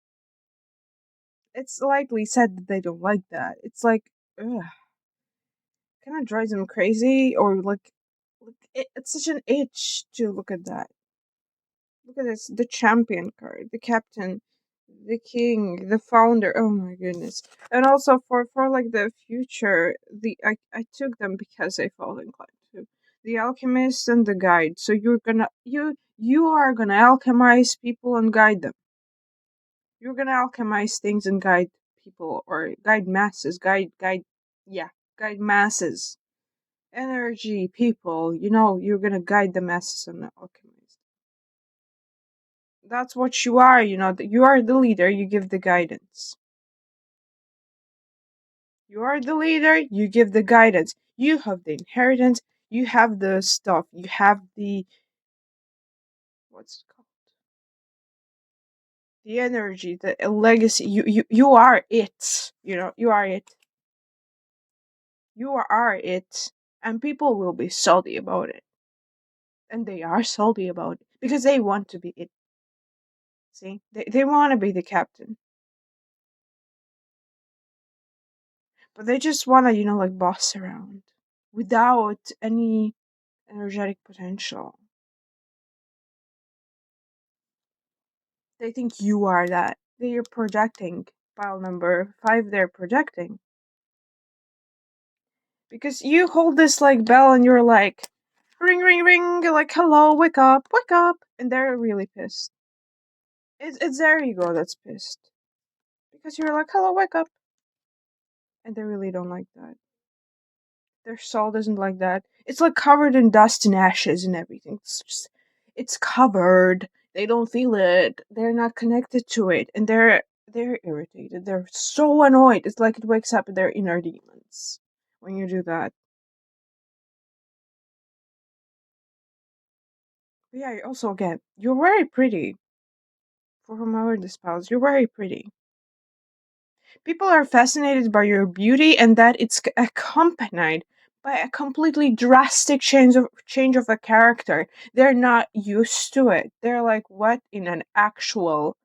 It's likely said that they don't like that. It's like, ugh, kind of drives them crazy, or it's such an itch to look at that. Look at this, the champion card, the captain, the king, the founder. Oh my goodness! And also for like the future, I took them because I felt inclined to. The alchemist and the guide. So you are gonna alchemize people and guide them. You're gonna alchemize things and guide people, or guide masses. Yeah, guide masses. Energy, people. You're gonna guide the masses and alchemize. That's what you are. You are the leader. You give the guidance. You are the leader. You give the guidance. You have the inheritance. You have the stuff. You have the what's it called? The energy, the legacy. You are it. You are it. You are it, and people will be salty about it, and they are salty about it because they want to be it. See, they want to be the captain, but they just want to, like boss around without any energetic potential. They think you are that. They're projecting. Pile number five, they're projecting. Because you hold this like bell and you're like, ring, ring, ring, you're like, hello, wake up. And they're really pissed. It's their ego that's pissed. Because you're like, hello, wake up. And they really don't like that. Their soul doesn't like that. It's like covered in dust and ashes and everything. It's covered. They don't feel it. They're not connected to it, and they're irritated. They're so annoyed. It's like it wakes up their inner demons when you do that. But yeah, also again, you're very pretty for whomever this spouse. You're very pretty. People are fascinated by your beauty and that it's accompanied by a completely drastic change of a character. They're not used to it. They're like, what in an actual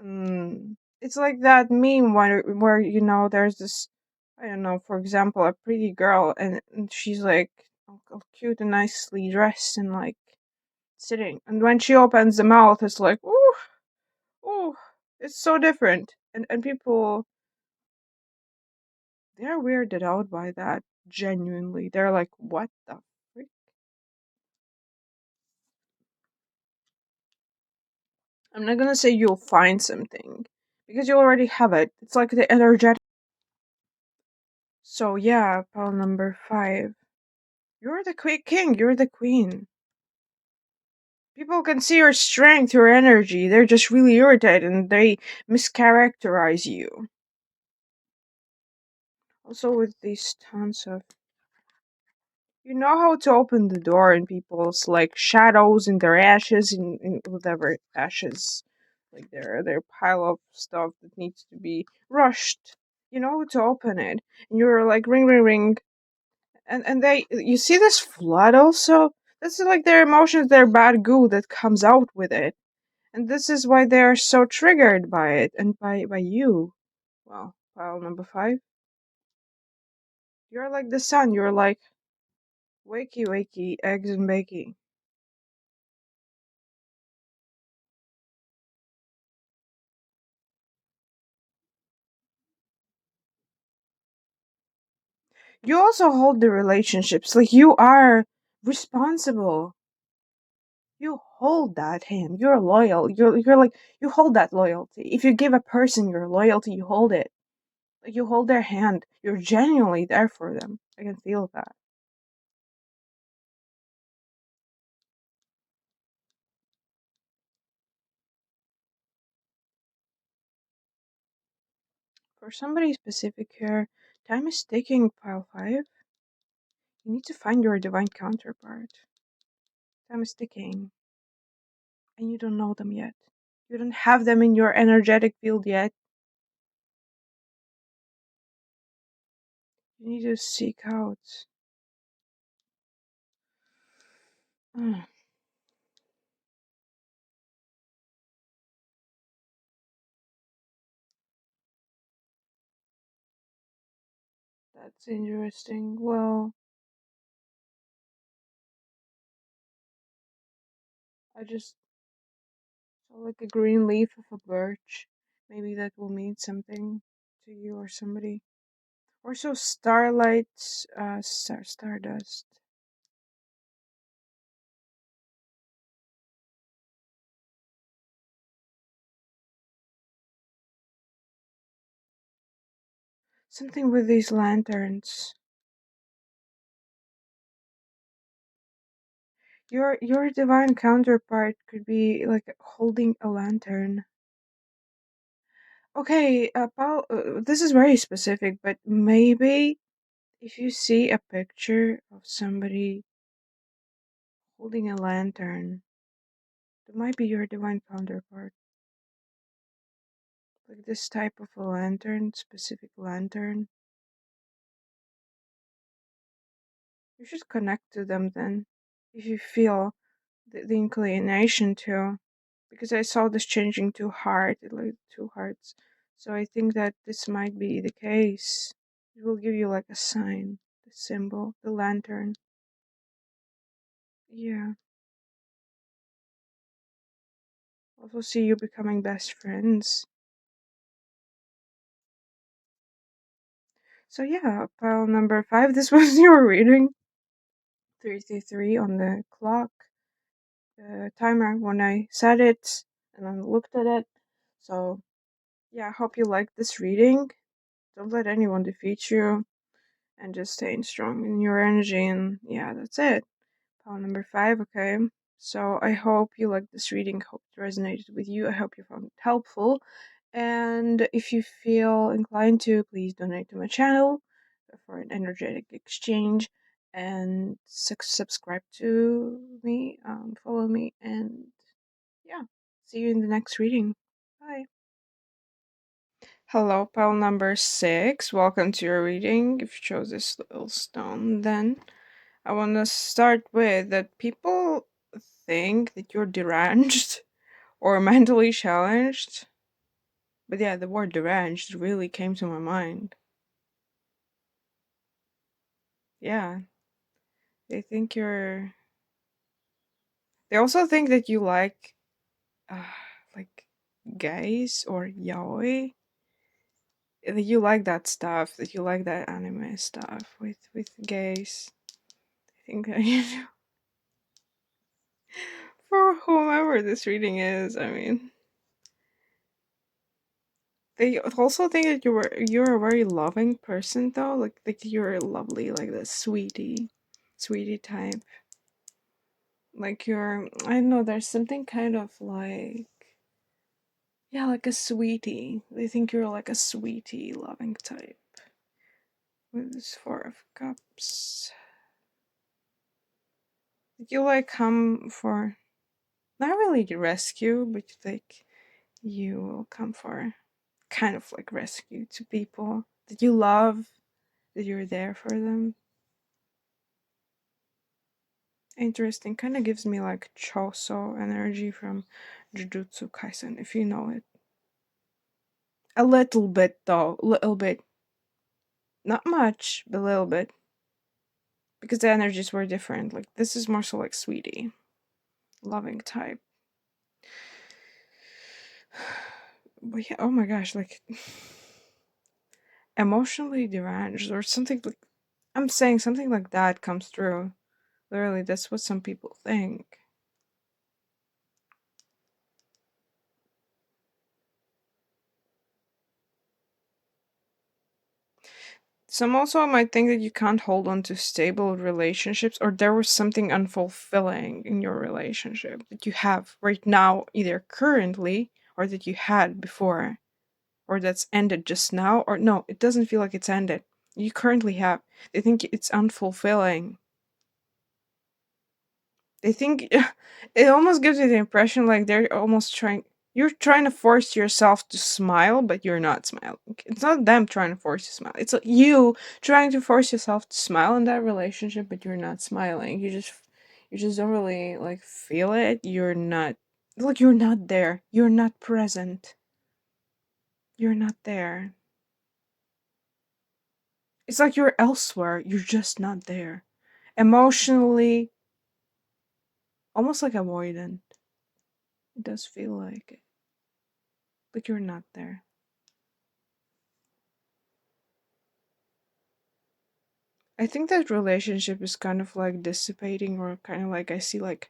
it's like that meme where there's this, I don't know, for example, a pretty girl and she's like all cute and nicely dressed and like sitting, and when she opens the mouth, it's like ooh, ooh, it's so different, and people, they're weirded out by that. Genuinely, they're like, what the frick? I'm not gonna say you'll find something because you already have it. It's like the energetic. So yeah, pile number 5. You're the king. You're the queen. People can see your strength, your energy. They're just really irritated and they mischaracterize you. Also, with these tons of, you know how to open the door in people's like shadows in their ashes, in whatever ashes, like their pile of stuff that needs to be rushed. You know how to open it, and you're like ring ring ring, and they, you see this flood also. That's like their emotions, their bad goo that comes out with it. And this is why they are so triggered by it and by you. Well, pile number 5. You're like the sun. You're like wakey wakey, eggs and bakey. You also hold the relationships. Like you are responsible. You hold that hand. You're loyal. You're like, you hold that loyalty. If you give a person your loyalty, you hold it. Like you hold their hand. You're genuinely there for them. I can feel that. For somebody specific here, time is ticking, pile 5. You need to find your divine counterpart. Time is ticking, and you don't know them yet. You don't have them in your energetic field yet. You need to seek out. Mm, that's interesting. Well, I just saw like a green leaf of a birch. Maybe that will mean something to you or somebody. Or so starlight, stardust. Something with these lanterns. Your divine counterpart could be like holding a lantern. Okay, Paul, this is very specific, but maybe if you see a picture of somebody holding a lantern, that might be your divine counterpart. Like this type of a lantern, specific lantern. You should connect to them then, if you feel the inclination to. Because I saw this changing to heart, like 2 hearts. So I think that this might be the case. It will give you like a sign, the symbol, the lantern. Yeah. Also see you becoming best friends. So yeah, pile number 5. This was your reading. 333 on the clock, timer when I said it, and then looked at it. So yeah, I hope you liked this reading. Don't let anyone defeat you, and just staying strong in your energy. And yeah, that's it. Pile number 5. Okay. So I hope you liked this reading. Hope it resonated with you. I hope you found it helpful. And if you feel inclined to, please donate to my channel for an energetic exchange. and subscribe to me, follow me, and yeah, see you in the next reading. Bye. Hello, pile number 6. Welcome to your reading. If you chose this little stone, then I want to start with that people think that you're deranged or mentally challenged. But yeah, the word deranged really came to my mind. Yeah, they think you're. They also think that you uh, like gays or yaoi. That you like that stuff. That you like that anime stuff with gays. I think that you know, for whomever this reading is. I mean, they also think that you're a very loving person though. Like you're lovely, like the sweetie type. Like you're. I don't know. There's something kind of like. Yeah, like a sweetie. They think you're like a sweetie loving type. With this Four of Cups. You like come for not really rescue, but like you will come for kind of like rescue to people that you love, that you're there for them. Interesting. Kind of gives me like Choso energy from Jujutsu Kaisen, if you know it. A little bit though, little bit. Not much, but a little bit. Because the energies were different. Like this is more so like sweetie, loving type. But yeah, oh my gosh, like emotionally deranged or something like I'm saying something like that comes through. Literally, that's what some people think. Some also might think that you can't hold on to stable relationships or there was something unfulfilling in your relationship that you have right now, either currently or that you had before, or that's ended just now, or no, it doesn't feel like it's ended. You currently have. They think it's unfulfilling. They think it almost gives you the impression like they're almost trying you're trying to force yourself to smile, but you're not smiling. It's not them trying to force you to smile. It's you trying to force yourself to smile in that relationship, but you're not smiling. You just don't really like feel it. You're not like you're not there. You're not present. You're not there. It's like you're elsewhere. You're just not there. Emotionally, almost like avoidant. It does feel like it. Like you're not there. I think that relationship is kind of like dissipating, or kind of like I see like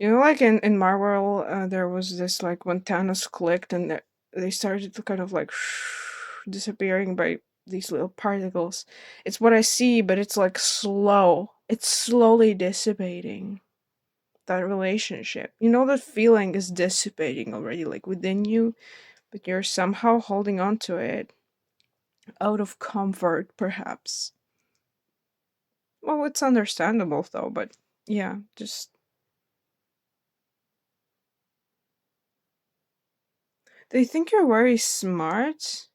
like in Marvel, there was this like when Thanos clicked and they started to kind of like disappearing by these little particles. It's what I see, but it's like slow. It's slowly dissipating that relationship. That feeling is dissipating already, like within you, but you're somehow holding on to it out of comfort, perhaps. Well, it's understandable though, but yeah, just they think you're very smart.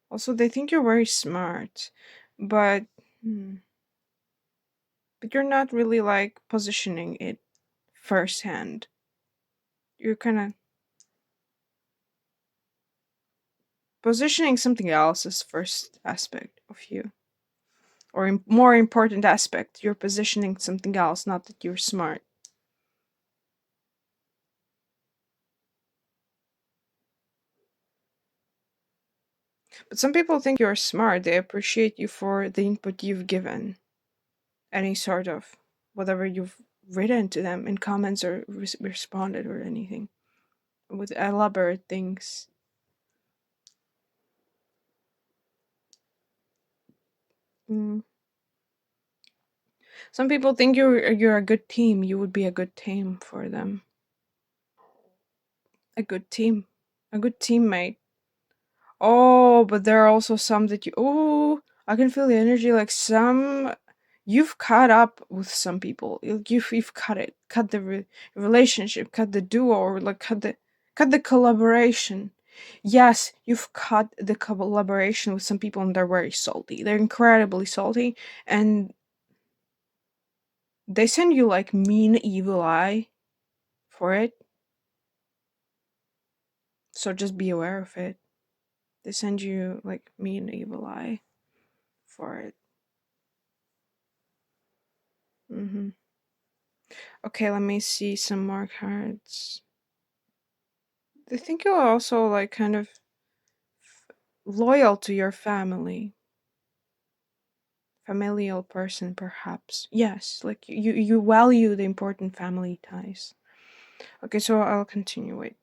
Also, they think you're very smart, but hmm, but you're not really like positioning it firsthand. You're kind of positioning something else as first aspect of you, or more important aspect. You're positioning something else, not that you're smart. But some people think you're smart. They appreciate you for the input you've given. Any sort of whatever you've written to them in comments or responded or anything with elaborate things. Mm. Some people think you're a good team. You would be a good team for them. A good team, a good teammate. Oh, but there are also some that you. Oh, I can feel the energy like you've caught up with some people. You've cut the relationship, cut the duo, or like cut the collaboration. Yes, you've cut the collaboration with some people, and they're very salty. They're incredibly salty, and they send you like mean evil eye for it. So just be aware of it. They send you like mean evil eye for it. Hmm. Okay, let me see some more cards. I think you're also like kind of loyal to your family, familial person, perhaps. Yes, like you value the important family ties. Okay, so I'll continue. Wait.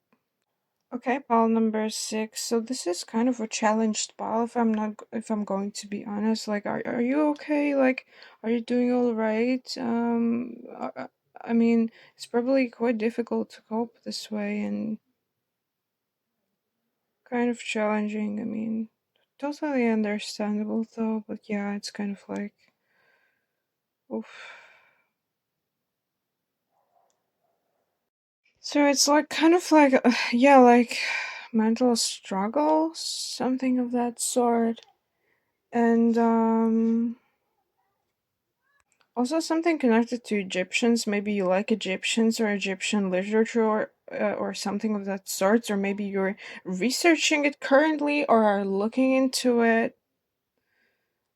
Okay, pile number 6. So this is kind of a challenged pile. If I'm going to be honest, like, are you okay? Like, are you doing all right? I mean, it's probably quite difficult to cope this way and kind of challenging. I mean, totally understandable though, but yeah, it's kind of like, oof. So it's like kind of like, yeah, like mental struggles, something of that sort. And also something connected to Egyptians. Maybe you like Egyptians or Egyptian literature or something of that sort, or maybe you're researching it currently or are looking into it.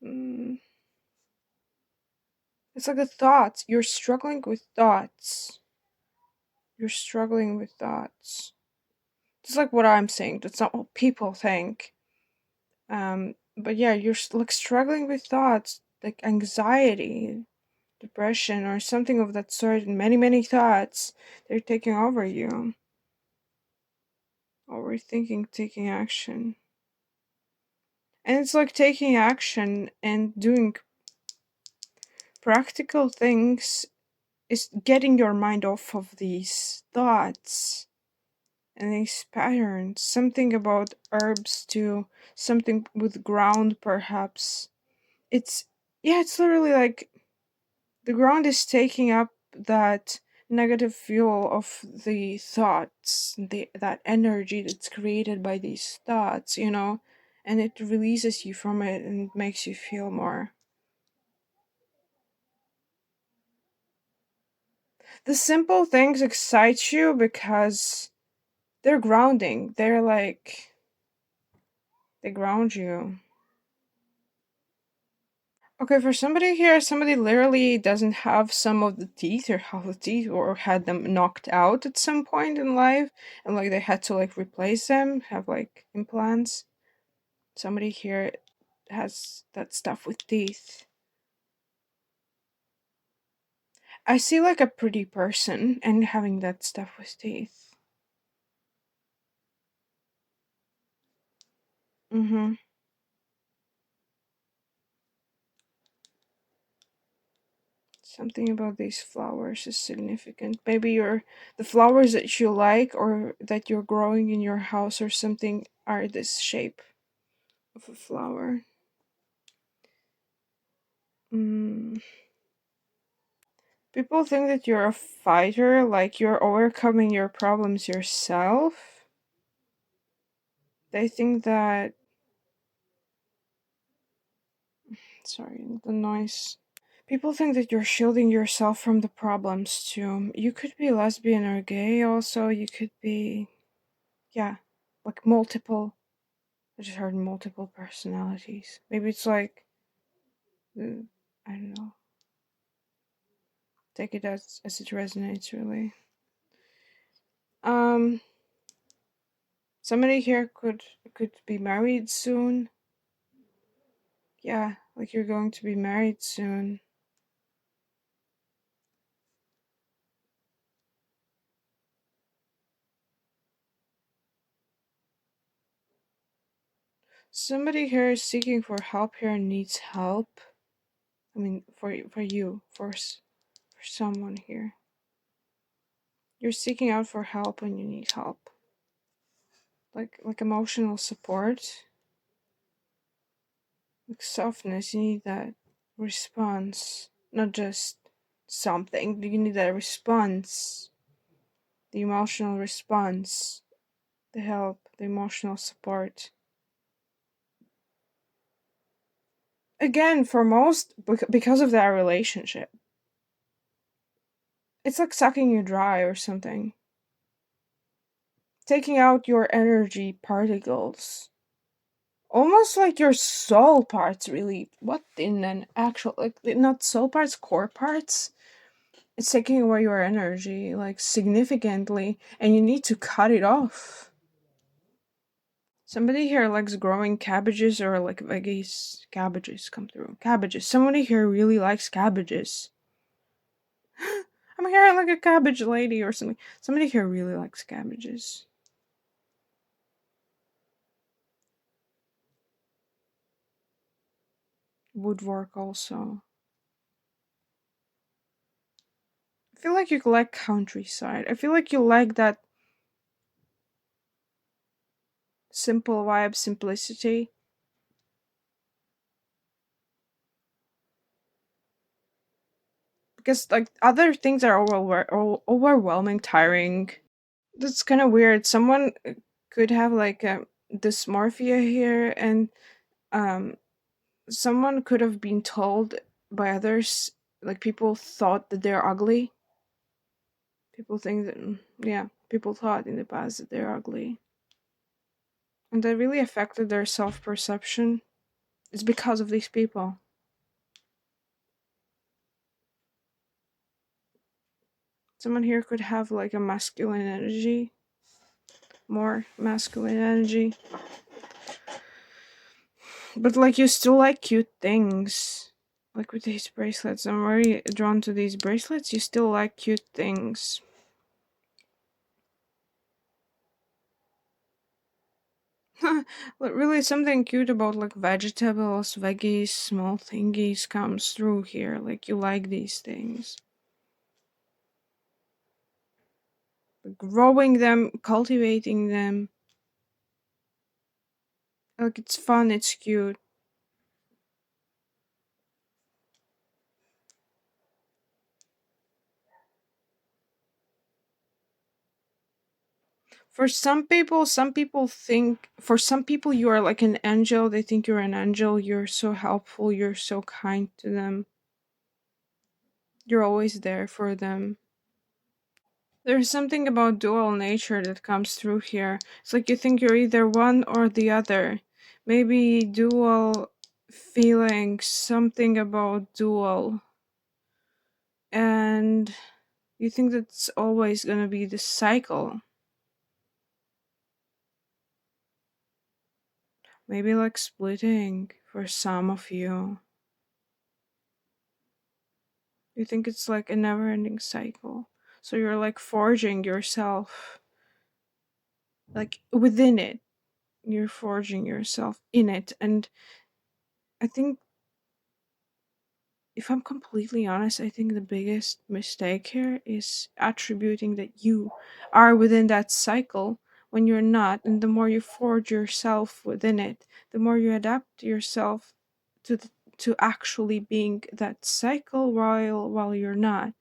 Mm, it's like a thought. You're struggling with thoughts. You're struggling with thoughts. It's like what I'm saying. That's not what people think. But yeah, you're like struggling with thoughts, like anxiety, depression, or something of that sort, and many thoughts. They're taking over you. Overthinking, taking action. And it's like taking action and doing practical things is getting your mind off of these thoughts and these patterns. Something about herbs too, something with ground perhaps. It's yeah, it's literally like the ground is taking up that negative fuel of the thoughts, that energy that's created by these thoughts, and it releases you from it and makes you feel more. The simple things excite you because they're grounding. They ground you. Okay, for somebody here, somebody literally doesn't have some of the teeth or half the teeth or had them knocked out at some point in life and like they had to like replace them, have like implants. Somebody here has that stuff with teeth. I see like a pretty person and having that stuff with teeth. Mm-hmm. Something about these flowers is significant. Maybe the flowers that you like or that you're growing in your house or something are this shape of a flower. Mm. People think that you're a fighter, like you're overcoming your problems yourself. They think that. Sorry, the noise. People think that you're shielding yourself from the problems too. You could be lesbian or gay, also. You could be. Yeah, like multiple. I just heard multiple personalities. Maybe it's like. I don't know. Take it as it resonates, really. Um, somebody here could be married soon. Yeah, like you're going to be married soon. Somebody here is seeking for help here and needs help. I mean, for you, for someone here. You're seeking out for help and you need help. Like emotional support. Like softness, you need that response, not just something. You need that response, the emotional response, the help, the emotional support. Again, for most, because of that relationship, it's like sucking you dry or something, taking out your energy particles. Almost like your soul parts, really. What in an actual, like, not soul parts, core parts? It's taking away your energy, like, significantly, and you need to cut it off. Somebody here likes growing cabbages or like veggies. Cabbages come through. Cabbages. Somebody here really likes cabbages. I'm hearing like a cabbage lady or something. Somebody here really likes cabbages. Woodwork also. I feel like you like countryside. I feel like you like that simple vibe, simplicity. Because like other things are overwhelming, tiring. That's kind of weird. Someone could have like dysmorphia here, and um, someone could have been told by others, like people thought that they're ugly. People think that, yeah, people thought in the past that they're ugly, and that really affected their self perception. It's because of these people. Someone here could have like a masculine energy, more masculine energy, but like you still like cute things. Like with these bracelets, I'm very drawn to these bracelets. You still like cute things. But really, something cute about like vegetables, veggies, small thingies comes through here. Like you like these things. Growing them, cultivating them. Like it's fun, it's cute. For some people you are like an angel. They think you're an angel. You're so helpful. You're so kind to them. You're always there for them. There's something about dual nature that comes through here. It's like you think you're either one or the other. Maybe dual feelings, something about dual. And you think that's always gonna be the cycle. Maybe like splitting for some of you. You think it's like a never ending cycle. So you're like forging yourself, like within it. You're forging yourself in it. And I think, if I'm completely honest, I think the biggest mistake here is attributing that you are within that cycle when you're not. And the more you forge yourself within it, the more you adapt yourself to actually being that cycle while you're not.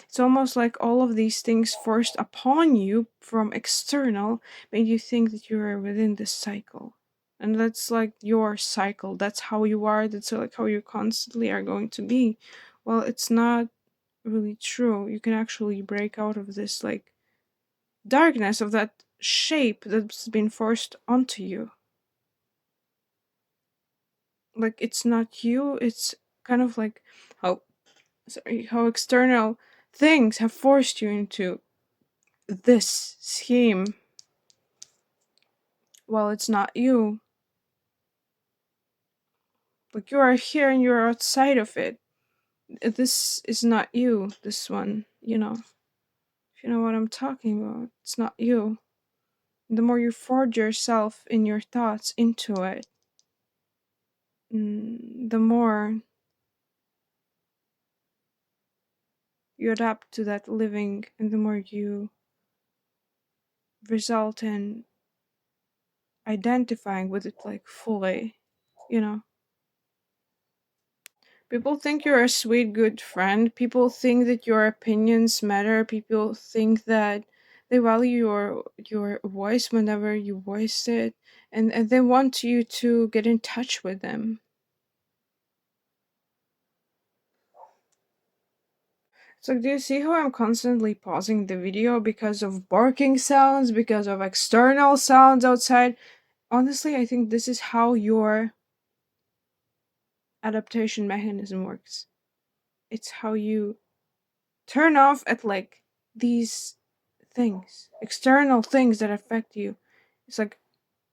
It's almost like all of these things forced upon you from external made you think that you are within this cycle. And that's like your cycle. That's how you are. That's like how you constantly are going to be. Well, it's not really true. You can actually break out of this like darkness of that shape that's been forced onto you. Like it's not you, it's kind of like how how external things have forced you into this scheme. Well, it's not you. Like you are here and you're outside of it. This is not you, this one, you know. If you know what I'm talking about, it's not you. The more you forge yourself in your thoughts into it, the more you adapt to that living, and the more you result in identifying with it like fully, you know. People think you're a sweet, good friend. People think that your opinions matter. People think that they value your voice whenever you voice it, and they want you to get in touch with them. So do you see how I'm constantly pausing the video because of barking sounds, because of external sounds outside? Honestly, I think this is how your adaptation mechanism works. It's how you turn off at like these things, external things that affect you. It's like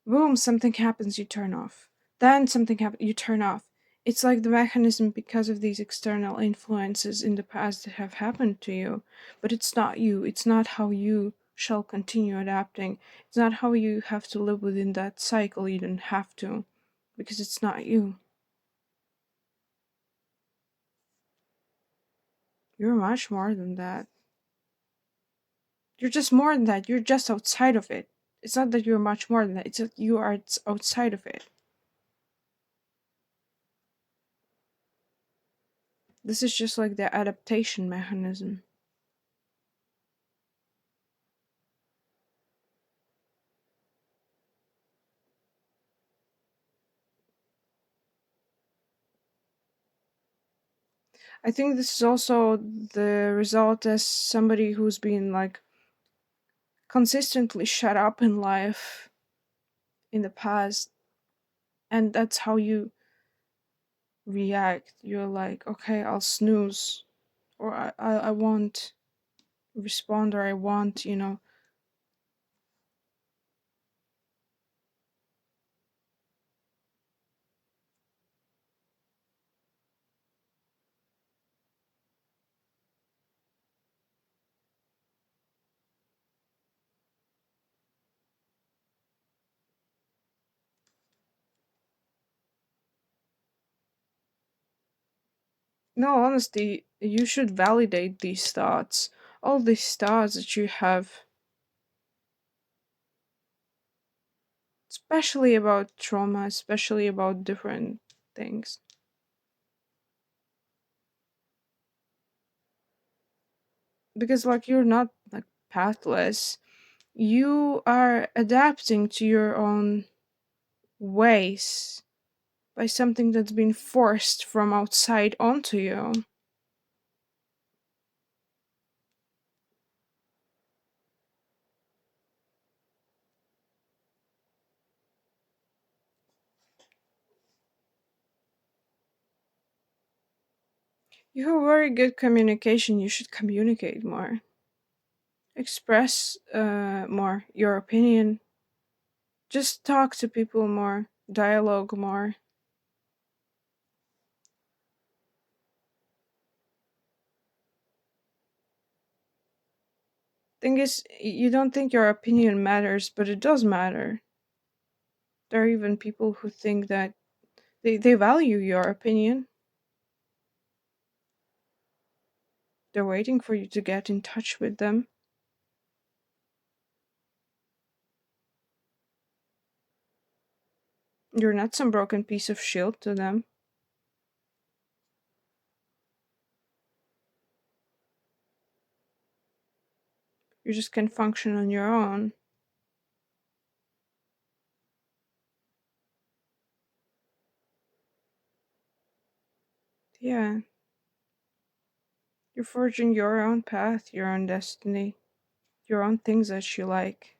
boom, something happens, you turn off. Then something happens, you turn off. It's like the mechanism because of these external influences in the past that have happened to you. But it's not you. It's not how you shall continue adapting. It's not how you have to live within that cycle. You don't have to. Because it's not you. You're much more than that. You're just more than that. You're just outside of it. It's not that you're much more than that. It's that you are outside of it. This is just like the adaptation mechanism. I think this is also the result as somebody who's been like consistently shut up in life in the past, and that's how you react. You're like, okay, I'll snooze, or I won't respond, or I want, No, honestly, you should validate these thoughts. All these thoughts that you have, especially about trauma, especially about different things. Because, like, you're not like pathless. You are adapting to your own ways by something that's been forced from outside onto you. You have very good communication. You should communicate more, express more your opinion. Just talk to people more, dialogue more. Thing is, you don't think your opinion matters, but it does matter. There are even people who think that they value your opinion. They're waiting for you to get in touch with them. You're not some broken piece of shield to them. You just can function on your own. Yeah, you're forging your own path, your own destiny, your own things that you like.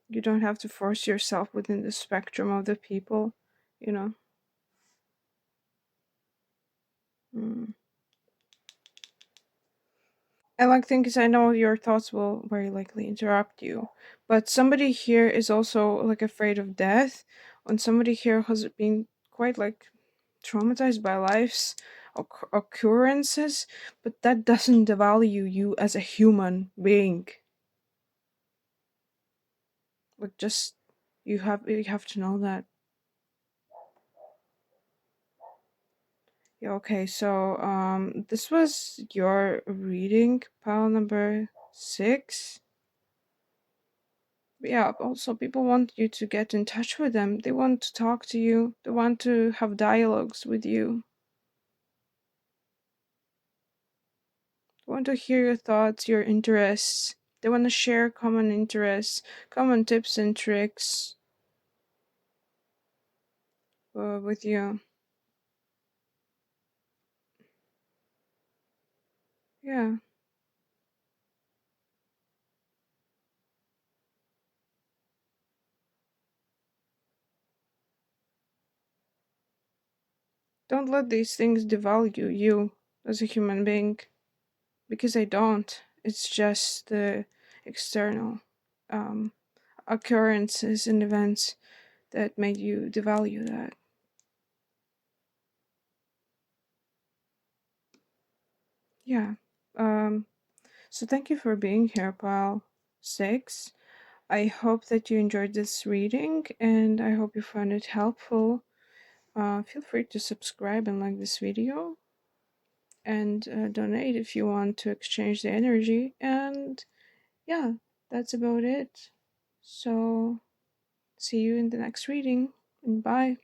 You don't have to force yourself within the spectrum of the people, you know. Mm. And like things I know your thoughts will very likely interrupt you. But somebody here is also like afraid of death, and somebody here has been quite like traumatized by life's occurrences, but that doesn't devalue you as a human being. Like just you have to know that. Yeah, okay, so this was your reading, pile number 6. Yeah, also people want you to get in touch with them. They want to talk to you. They want to have dialogues with you. They want to hear your thoughts, your interests. They want to share common interests, common tips and tricks with you. Yeah. Don't let these things devalue you as a human being, because they don't. It's just the external um, occurrences and events that made you devalue that. Yeah. Um, so thank you for being here, pal. Six. I hope that you enjoyed this reading and I hope you found it helpful. Feel free to subscribe and like this video and donate if you want to exchange the energy. And yeah, that's about it. So, see you in the next reading, and bye.